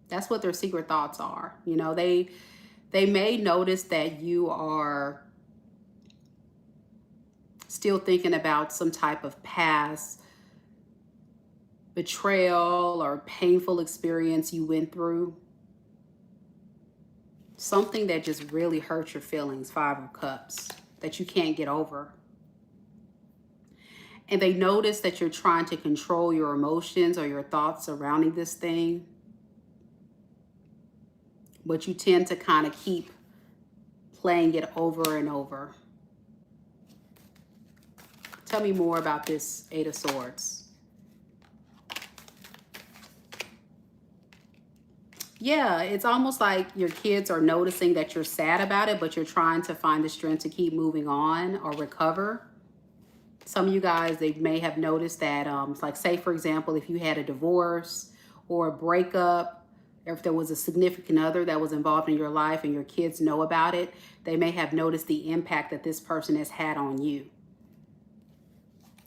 That's what their secret thoughts are. You know, they may notice that you are still thinking about some type of past betrayal or painful experience you went through. Something that just really hurt your feelings, Five of Cups, that you can't get over. And they notice that you're trying to control your emotions or your thoughts surrounding this thing. But you tend to kind of keep playing it over and over. Tell me more about this Eight of Swords. Yeah, it's almost like your kids are noticing that you're sad about it, but you're trying to find the strength to keep moving on or recover. Some of you guys, they may have noticed that, like say, for example, if you had a divorce or a breakup, or if there was a significant other that was involved in your life and your kids know about it, they may have noticed the impact that this person has had on you.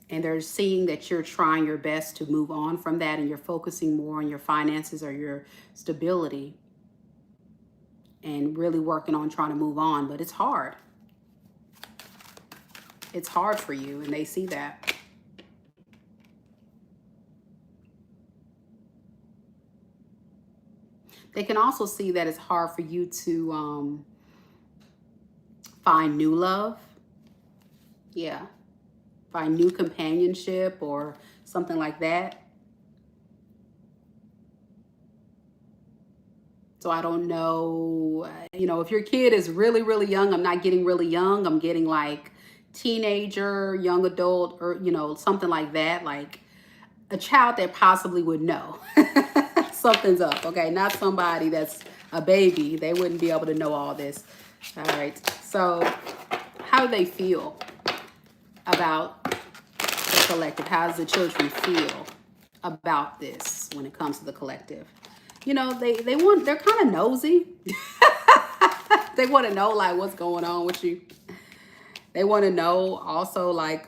And they're seeing that you're trying your best to move on from that and you're focusing more on your finances or your stability and really working on trying to move on. But it's hard. It's hard for you, and they see that. They can also see that it's hard for you to find new love. Yeah. Find new companionship or something like that. So I don't know, you know, if your kid is really, really young, I'm not getting really young. I'm getting like teenager, young adult, or, you know, something like that. Like a child that possibly would know something's up. Okay. Not somebody that's a baby. They wouldn't be able to know all this. All right. So how do they feel about the collective? How does the children feel about this when it comes to the collective? You know, they're kind of nosy. They want to know like what's going on with you. They want to know also like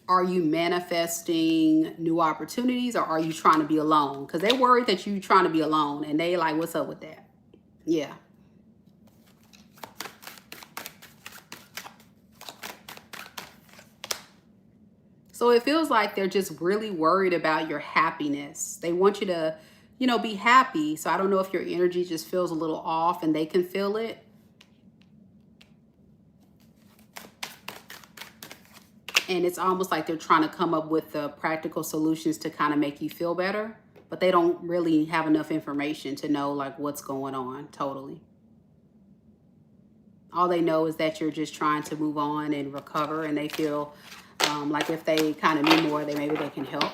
are you manifesting new opportunities or are you trying to be alone? Because they're worried that you're trying to be alone and they like, what's up with that? Yeah. So it feels like they're just really worried about your happiness. They want you to, you know, be happy. So I don't know if your energy just feels a little off and they can feel it. And it's almost like they're trying to come up with the practical solutions to kind of make you feel better. But they don't really have enough information to know like what's going on totally. All they know is that you're just trying to move on and recover, and they feel like if they kind of knew more, maybe they can help.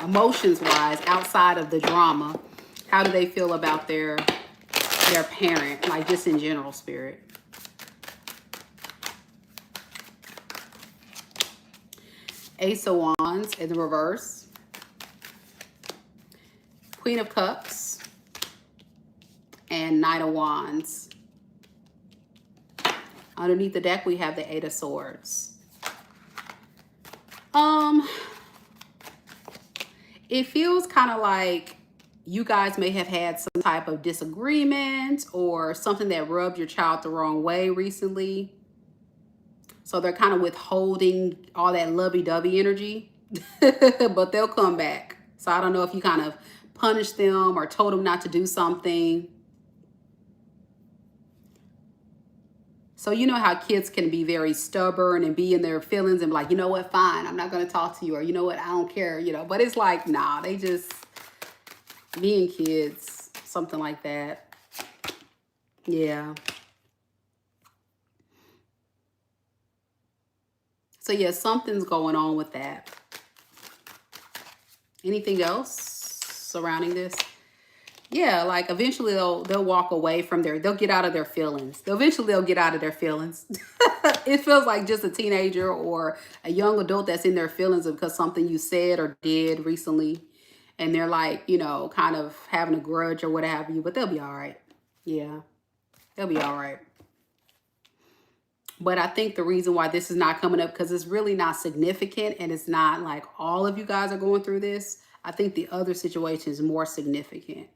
Emotions-wise, outside of the drama, how do they feel about their parent, like just in general, Spirit? Ace of Wands in the reverse. Queen of Cups. And Knight of Wands. Underneath the deck, we have the Eight of Swords. It feels kind of like you guys may have had some type of disagreement or something that rubbed your child the wrong way recently. So they're kind of withholding all that lovey-dovey energy, but they'll come back. So I don't know if you kind of punished them or told them not to do something. So you know how kids can be very stubborn and be in their feelings and be like, you know what, fine, I'm not going to talk to you, or you know what, I don't care, you know. But it's like, nah, they just being kids, something like that. Yeah. So yeah, something's going on with that. Anything else surrounding this? Yeah, like eventually they'll walk away from they'll get out of their feelings. They'll get out of their feelings. It feels like just a teenager or a young adult that's in their feelings because something you said or did recently, and they're like, you know, kind of having a grudge or what have you, but they'll be all right. Yeah, they'll be all right. But I think the reason why this is not coming up, because it's really not significant and it's not like all of you guys are going through this. I think the other situation is more significant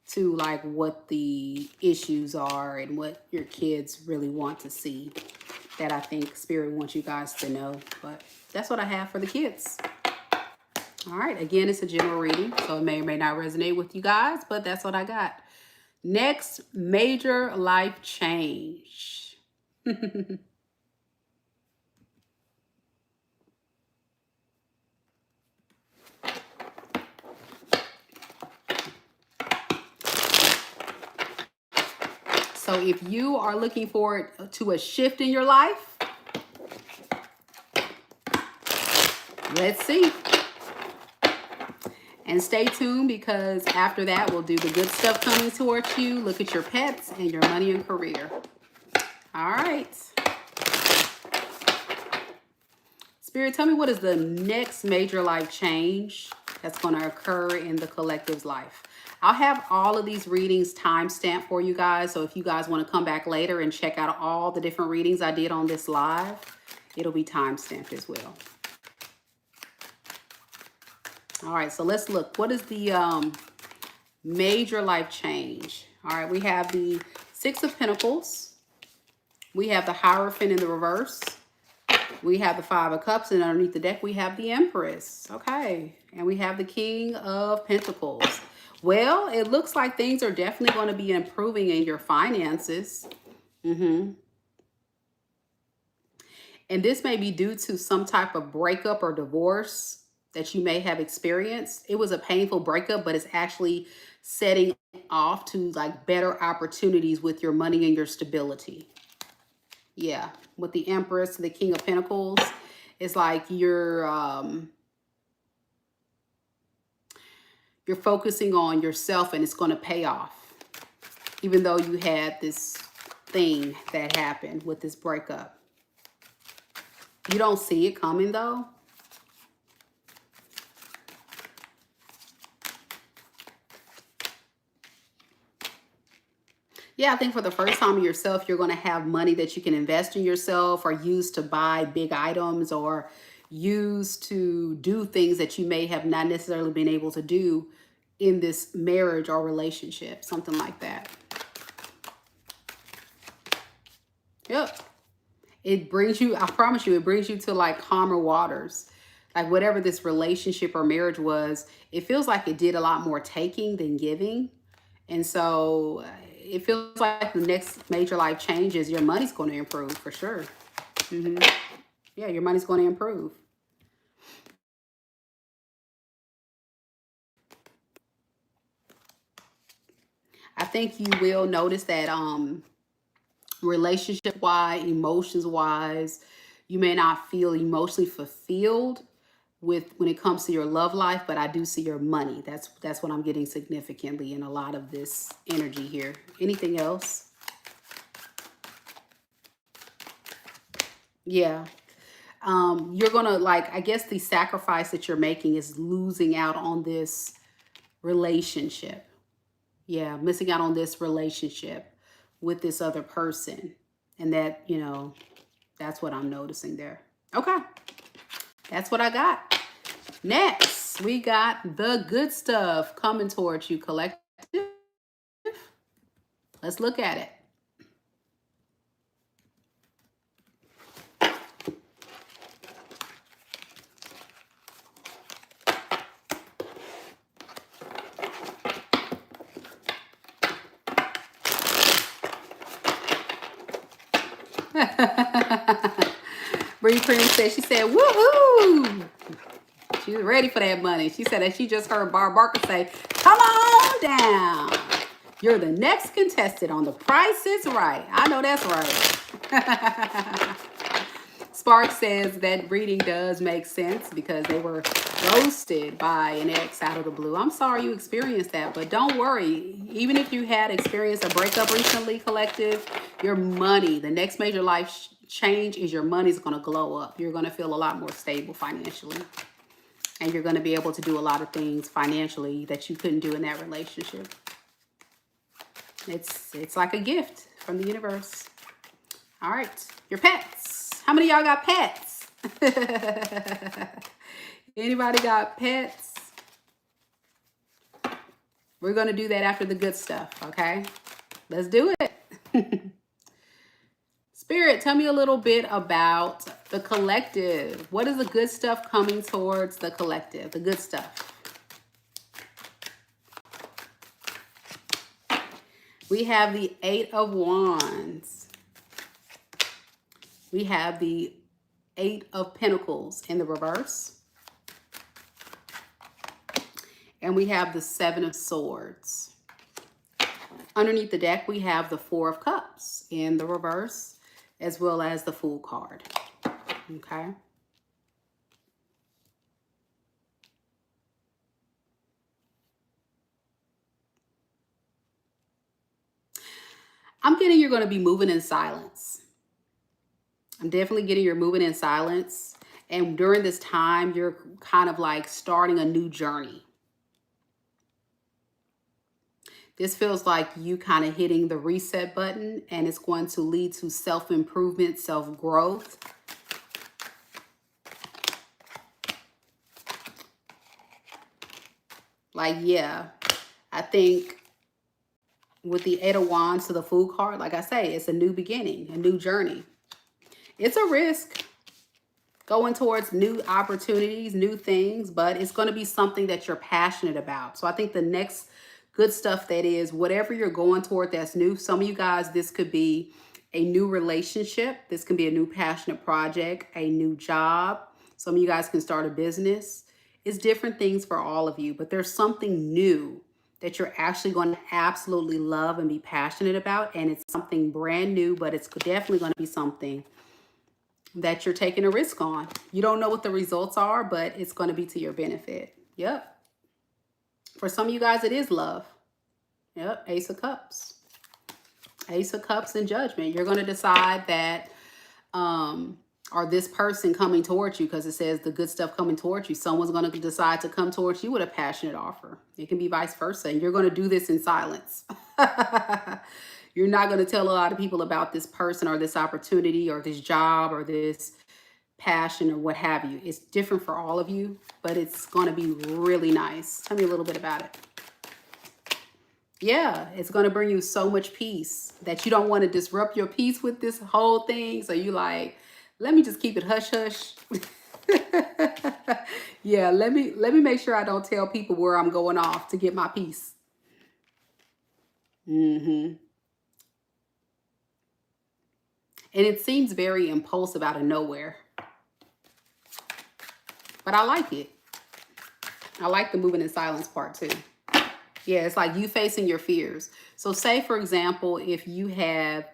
to like what the issues are and what your kids really want to see, that I think Spirit wants you guys to know. But that's what I have for the kids. All right. Again, it's a general reading, so it may or may not resonate with you guys, but that's what I got. Next, major life change. So if you are looking forward to a shift in your life, let's see. And stay tuned, because after that, we'll do the good stuff coming towards you. Look at your pets and your money and career. All right. Spirit, tell me, what is the next major life change that's going to occur in the collective's life? I'll have all of these readings timestamped for you guys. So if you guys want to come back later and check out all the different readings I did on this live, it'll be timestamped as well. All right, so let's look. What is the major life change? All right, we have the Six of Pentacles. We have the Hierophant in the reverse. We have the Five of Cups, and underneath the deck, we have the Empress. Okay, and we have the King of Pentacles. Well, it looks like things are definitely going to be improving in your finances. And this may be due to some type of breakup or divorce that you may have experienced. It was a painful breakup, but it's actually setting off to like better opportunities with your money and your stability. Yeah, with the Empress, the King of Pentacles, it's like you're focusing on yourself, and it's going to pay off. Even though you had this thing that happened with this breakup. You don't see it coming though. Yeah, I think for the first time in yourself, you're going to have money that you can invest in yourself or use to buy big items or use to do things that you may have not necessarily been able to do in this marriage or relationship, something like that. Yep. It brings you, I promise you, it brings you to like calmer waters. Like whatever this relationship or marriage was, it feels like it did a lot more taking than giving. And so it feels like the next major life change is your money's going to improve for sure. Yeah, your money's going to improve. I think you will notice that relationship wise, emotions wise, you may not feel emotionally fulfilled with when it comes to your love life, but I do see your money. That's what I'm getting significantly in a lot of this energy here. Anything else? Yeah. You're gonna like, I guess the sacrifice that you're making is losing out on this relationship. Yeah, missing out on this relationship with this other person. And that, you know, that's what I'm noticing there. Okay. That's what I got. Next, we got the good stuff coming towards you, collective. Let's look at it. Bree Cream said, she said, woohoo! She's ready for that money. She said that she just heard Barb Barker say, come on down. You're the next contestant on The Price is Right. I know that's right. Spark says that reading does make sense because they were ghosted by an ex out of the blue. I'm sorry you experienced that, but don't worry. Even if you had experienced a breakup recently, collective, your money, the next major life change is your money's going to glow up. You're going to feel a lot more stable financially. And you're going to be able to do a lot of things financially that you couldn't do in that relationship. It's like a gift from the universe. All right, your pets. How many of y'all got pets? Anybody got pets? We're going to do that after the good stuff, okay? Let's do it. Spirit, tell me a little bit about the collective. What is the good stuff coming towards the collective? The good stuff. We have the Eight of Wands. We have the Eight of Pentacles in the reverse. And we have the Seven of Swords. Underneath the deck, we have the Four of Cups in the reverse, as well as the Fool card. Okay. I'm getting you're going to be moving in silence. I'm definitely getting you're moving in silence. And during this time, you're kind of like starting a new journey. This feels like you kind of hitting the reset button, and it's going to lead to self-improvement, self-growth. Like, yeah, I think with the Eight of Wands to the Fool card, like I say, it's a new beginning, a new journey. It's a risk going towards new opportunities, new things, but it's going to be something that you're passionate about. So I think the next good stuff that is whatever you're going toward that's new. Some of you guys, this could be a new relationship. This can be a new passionate project, a new job. Some of you guys can start a business. It's different things for all of you, but there's something new that you're actually going to absolutely love and be passionate about. And it's something brand new, but it's definitely going to be something that you're taking a risk on. You don't know what the results are, but it's going to be to your benefit. Yep. For some of you guys, it is love. Yep. Ace of Cups. Ace of Cups and Judgment. You're going to decide that, or this person coming towards you, because it says the good stuff coming towards you. Someone's going to decide to come towards you with a passionate offer. It can be vice versa. And you're going to do this in silence. You're not going to tell a lot of people about this person or this opportunity or this job or this passion or what have you. It's different for all of you, but it's going to be really nice. Tell me a little bit about it. Yeah, it's going to bring you so much peace that you don't want to disrupt your peace with this whole thing. So you like, let me just keep it hush hush. Yeah, let me make sure I don't tell people where I'm going off to get my peace. And it seems very impulsive out of nowhere. But I like it. I like the moving in silence part too. Yeah, it's like you facing your fears. So say, for example, if you have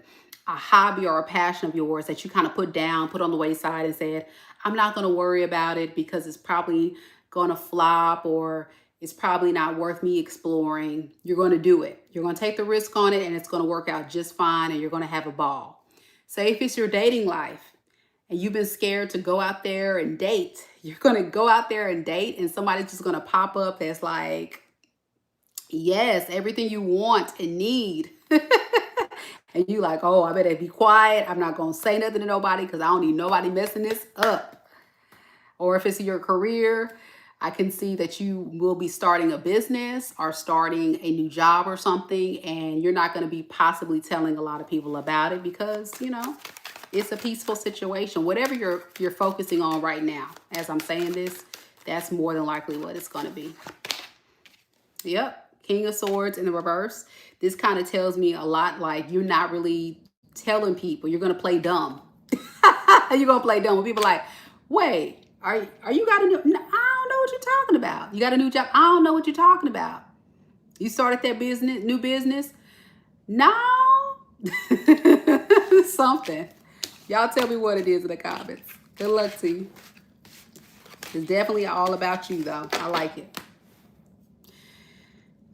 a hobby or a passion of yours that you kind of put down, put on the wayside and said, I'm not going to worry about it because it's probably going to flop or it's probably not worth me exploring. You're going to do it. You're going to take the risk on it and it's going to work out just fine and you're going to have a ball. Say if it's your dating life and you've been scared to go out there and date, you're going to go out there and date and somebody's just going to pop up that's like, yes, everything you want and need. And you like, oh, I better be quiet. I'm not going to say nothing to nobody because I don't need nobody messing this up. Or if it's your career, I can see that you will be starting a business or starting a new job or something. And you're not going to be possibly telling a lot of people about it because, you know, it's a peaceful situation. Whatever you're focusing on right now, as I'm saying this, that's more than likely what it's going to be. Yep. King of Swords in the reverse. This kind of tells me a lot like you're not really telling people you're going to play dumb. You're going to play dumb. When people are like, wait, are you got a new, no, I don't know what you're talking about. You got a new job? I don't know what you're talking about. You started that business, new business? No. Something. Y'all tell me what it is in the comments. Good luck to you. It's definitely all about you, though. I like it.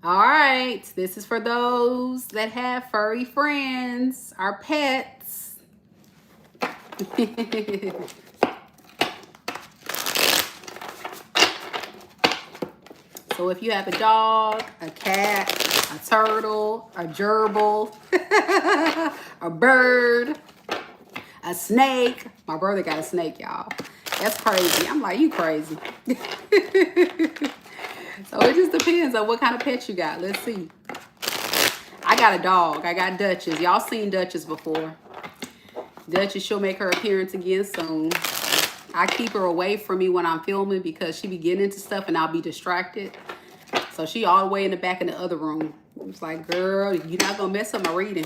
All right. This is for those that have furry friends, our pets. So if you have a dog, a cat, a turtle, a gerbil, a bird, a snake. My brother got a snake, y'all. That's crazy. I'm like, you crazy. So it just depends on what kind of pet you got. Let's see. I got a dog. I got Duchess. Y'all seen Duchess before. Duchess, she'll make her appearance again soon. I keep her away from me when I'm filming because she be getting into stuff and I'll be distracted. So she all the way in the back in the other room. It's like, girl, you're not going to mess up my reading.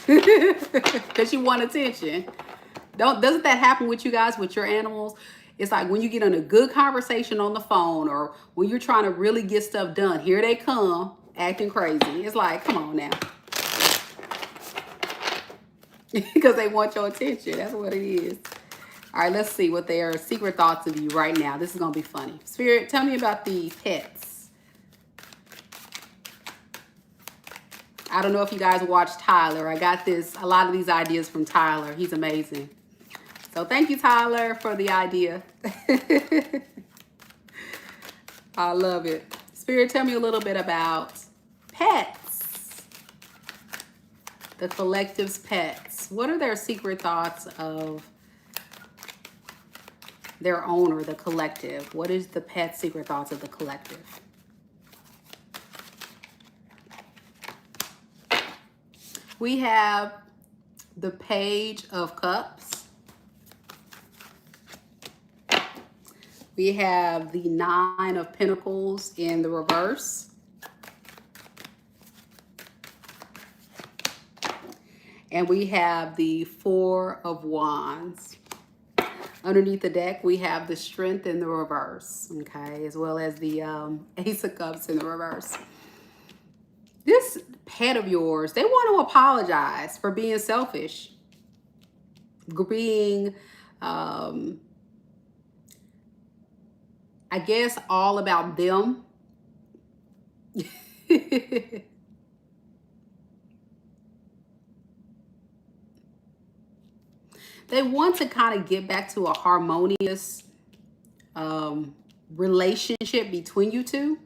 Because you want attention. Doesn't that happen with you guys, with your animals? It's like when you get in a good conversation on the phone or when you're trying to really get stuff done, here they come acting crazy. It's like, come on now. Because they want your attention. That's what it is. All right, let's see what their secret thoughts of you right now. This is going to be funny. Spirit, tell me about the pets. I don't know if you guys watch Tyler. I got a lot of these ideas from Tyler. He's amazing. So thank you, Tyler, for the idea. I love it. Spirit, tell me a little bit about pets. The collective's pets. What are their secret thoughts of their owner, the collective? What is the pet secret thoughts of the collective? We have the Page of Cups. We have the Nine of Pentacles in the reverse. And we have the Four of Wands. Underneath the deck, we have the Strength in the reverse, okay, as well as the Ace of Cups in the reverse. This pet of yours, they want to apologize for being selfish, being, I guess, all about them. They want to kind of get back to a harmonious relationship between you two.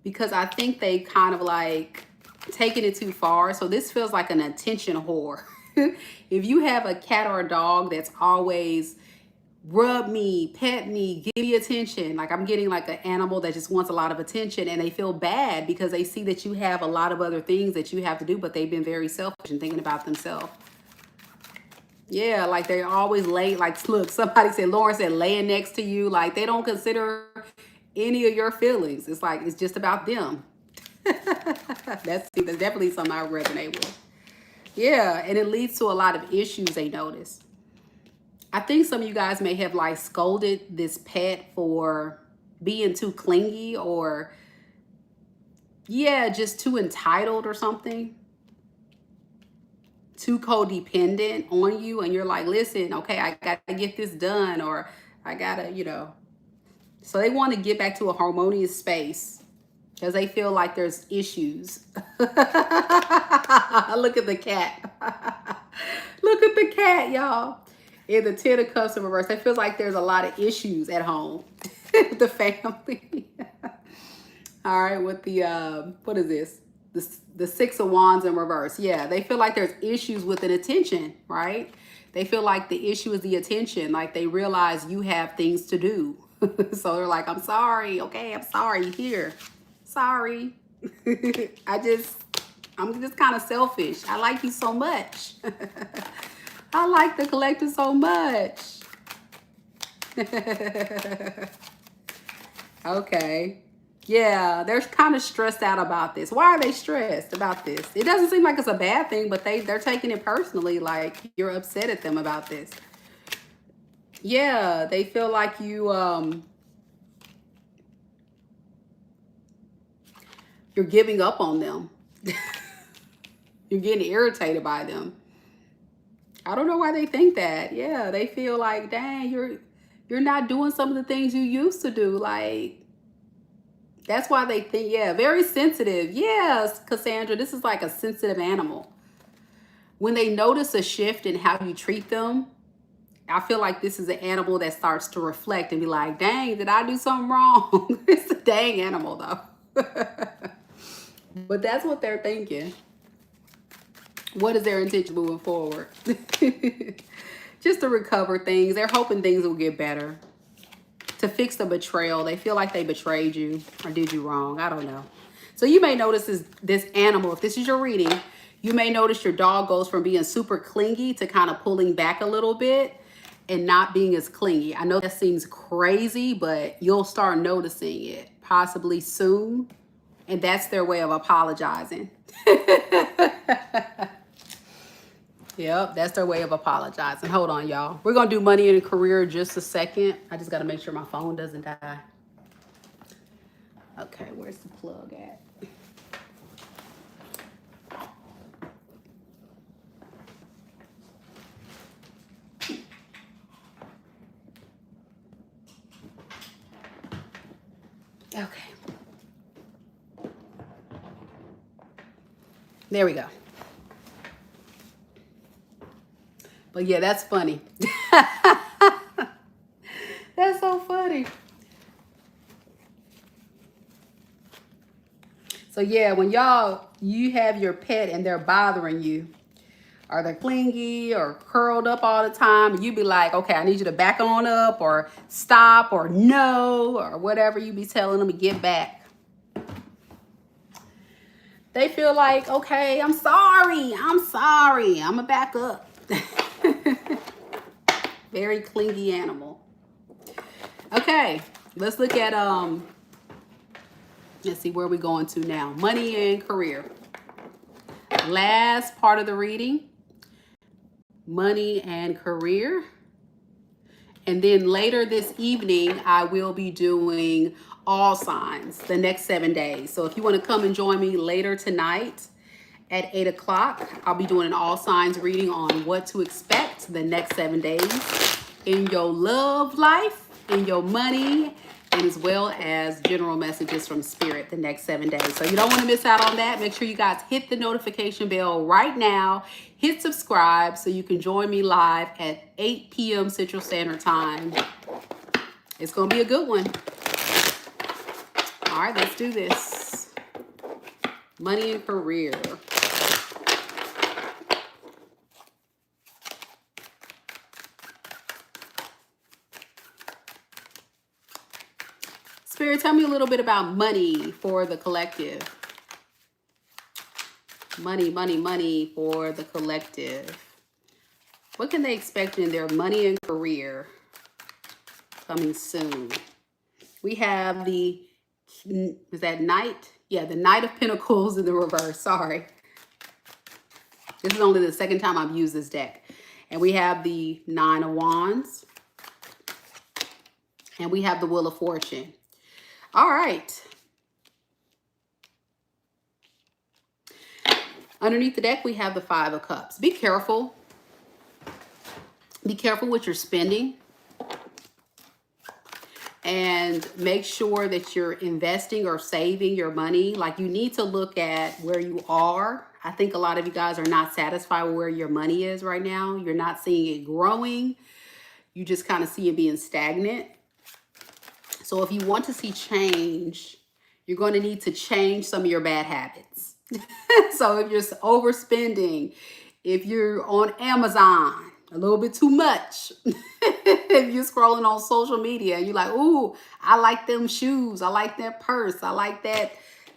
Because I think they kind of like taking it too far. So this feels like an attention whore. If you have a cat or a dog that's always rub me, pet me, give me attention. Like I'm getting like an animal that just wants a lot of attention and they feel bad because they see that you have a lot of other things that you have to do, but they've been very selfish and thinking about themselves. Yeah, like they're always late. Like, look, somebody said, Lauren said, laying next to you. Like they don't consider any of your feelings. It's like, it's just about them. That's definitely something I resonate with. Yeah, and it leads to a lot of issues they notice. I think some of you guys may have like scolded this pet for being too clingy or, yeah, just too entitled or something. Too codependent on you. And you're like, listen, okay, I got to get this done, or I got to, you know. So they want to get back to a harmonious space because they feel like there's issues. Look at the cat. Look at the cat, y'all. In the Ten of Cups in reverse, it feels like there's a lot of issues at home with the family. All right, with the, what is this? The Six of Wands in reverse. Yeah, they feel like there's issues with an attention, right? They feel like the issue is the attention. Like they realize you have things to do. So they're like, I'm sorry. Okay, I'm sorry. Here. Sorry. I'm just kind of selfish. I like you so much. I like the collective so much. Okay. Yeah, they're kind of stressed out about this. Why are they stressed about this? It doesn't seem like it's a bad thing, but they're taking it personally, like you're upset at them about this. Yeah, they feel like you're giving up on them. You're getting irritated by them. I don't know why they think that. Yeah, they feel like, dang, you're not doing some of the things you used to do. Like, that's why they think, yeah, very sensitive. Yes, Cassandra, this is like a sensitive animal. When they notice a shift in how you treat them, I feel like this is an animal that starts to reflect and be like, dang, did I do something wrong? It's a dang animal, though. But that's what they're thinking. What is their intention moving forward? Just to recover things. They're hoping things will get better. To fix the betrayal. They feel like they betrayed you or did you wrong. I don't know. So you may notice this animal, if this is your reading, you may notice your dog goes from being super clingy to kind of pulling back a little bit and not being as clingy. I know that seems crazy, but you'll start noticing it possibly soon. And that's their way of apologizing. Yep, that's their way of apologizing. Hold on, y'all. We're going to do money and career in just a second. I just got to make sure my phone doesn't die. Okay, where's the plug at? Okay. There we go. But yeah, that's funny. That's so funny. So yeah, when you have your pet and they're bothering you, or they're clingy or curled up all the time, and you be like, okay, I need you to back on up or stop or no or whatever you be telling them to get back. They feel like, okay, I'm sorry, I'm gonna back up. Very clingy animal. Okay, let's look at let's see where we're going to now. Money and career. Last part of the reading. Money and career. And then later this evening, I will be doing all signs the next 7 days. So if you want to come and join me later tonight at 8 o'clock, I'll be doing an all signs reading on what to expect the next 7 days in your love life, in your money, and as well as general messages from Spirit the next 7 days. So you don't want to miss out on that. Make sure you guys hit the notification bell right now. Hit subscribe so you can join me live at 8 p.m. Central Standard Time. It's going to be a good one. All right, let's do this. Money and career. Spirit, tell me a little bit about money for the collective. Money, money, money for the collective. What can they expect in their money and career coming soon? We have the, is that Knight? Yeah, the Knight of Pentacles in the reverse. Sorry. This is only the second time I've used this deck. And we have the Nine of Wands. And we have the Wheel of Fortune. All right. Underneath the deck, we have the Five of Cups. Be careful. Be careful what you're spending. And make sure that you're investing or saving your money. Like, you need to look at where you are. I think a lot of you guys are not satisfied with where your money is right now. You're not seeing it growing. You just kind of see it being stagnant. So if you want to see change, you're going to need to change some of your bad habits. So if you're overspending, if you're on Amazon a little bit too much, if you're scrolling on social media and you're like, ooh, I like them shoes, I like that purse, I like that,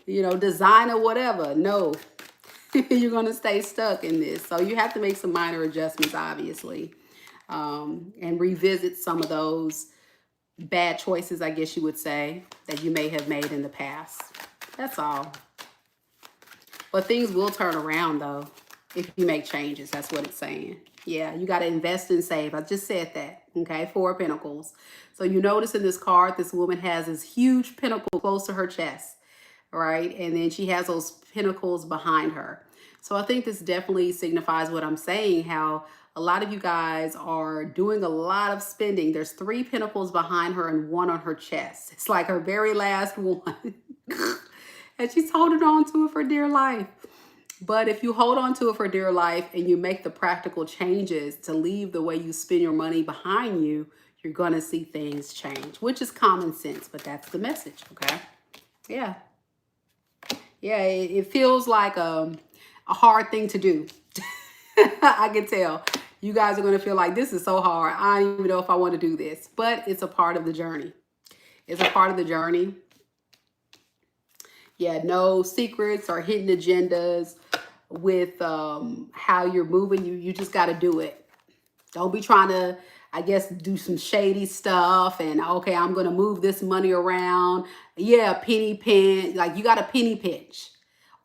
designer, whatever. No, you're going to stay stuck in this. So you have to make some minor adjustments, obviously, and revisit some of those bad choices, I guess you would say, that you may have made in the past. That's all. But things will turn around though if you make changes. That's what it's saying. Yeah, you got to invest and save. I just said that. Okay, Four of Pentacles. So you notice in this card, this woman has this huge pentacle close to her chest, right? And then she has those pentacles behind her. So I think this definitely signifies what I'm saying, how a lot of you guys are doing a lot of spending. There's three pentacles behind her and one on her chest. It's like her very last one. And she's holding on to it for dear life. But if you hold on to it for dear life and you make the practical changes to leave the way you spend your money behind you, you're going to see things change, which is common sense, but that's the message, okay? Yeah. Yeah, it feels like a hard thing to do. I can tell. You guys are going to feel like this is so hard. I don't even know if I want to do this, but it's a part of the journey. It's a part of the journey. Yeah, no secrets or hidden agendas with how you're moving. You just got to do it. Don't be trying to, I guess, do some shady stuff and, okay, I'm going to move this money around. Yeah, penny pinch. Like, you got to penny pinch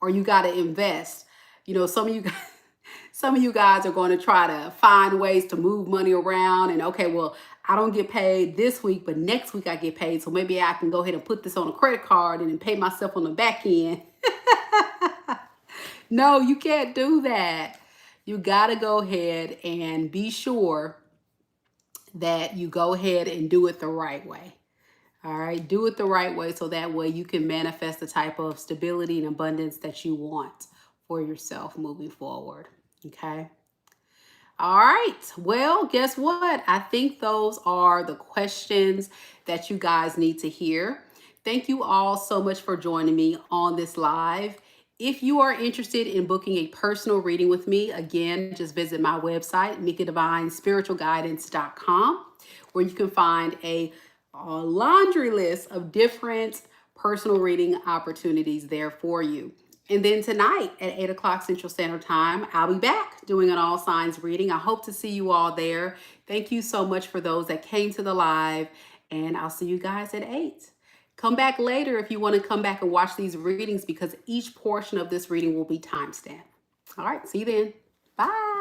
or you got to invest. You know, some of you guys are going to try to find ways to move money around and, okay, well, I don't get paid this week, but next week I get paid. So maybe I can go ahead and put this on a credit card and then pay myself on the back end. No, you can't do that. You got to go ahead and be sure that you go ahead and do it the right way. All right, do it the right way so that way you can manifest the type of stability and abundance that you want for yourself moving forward. Okay. All right. Well, guess what? I think those are the questions that you guys need to hear. Thank you all so much for joining me on this live. If you are interested in booking a personal reading with me, again, just visit my website, MikaDivineSpiritualGuidance.com, where you can find a laundry list of different personal reading opportunities there for you. And then tonight at 8 o'clock Central Standard Time, I'll be back doing an all signs reading. I hope to see you all there. Thank you so much for those that came to the live, and I'll see you guys at 8. Come back later if you want to come back and watch these readings because each portion of this reading will be timestamped. All right, see you then. Bye.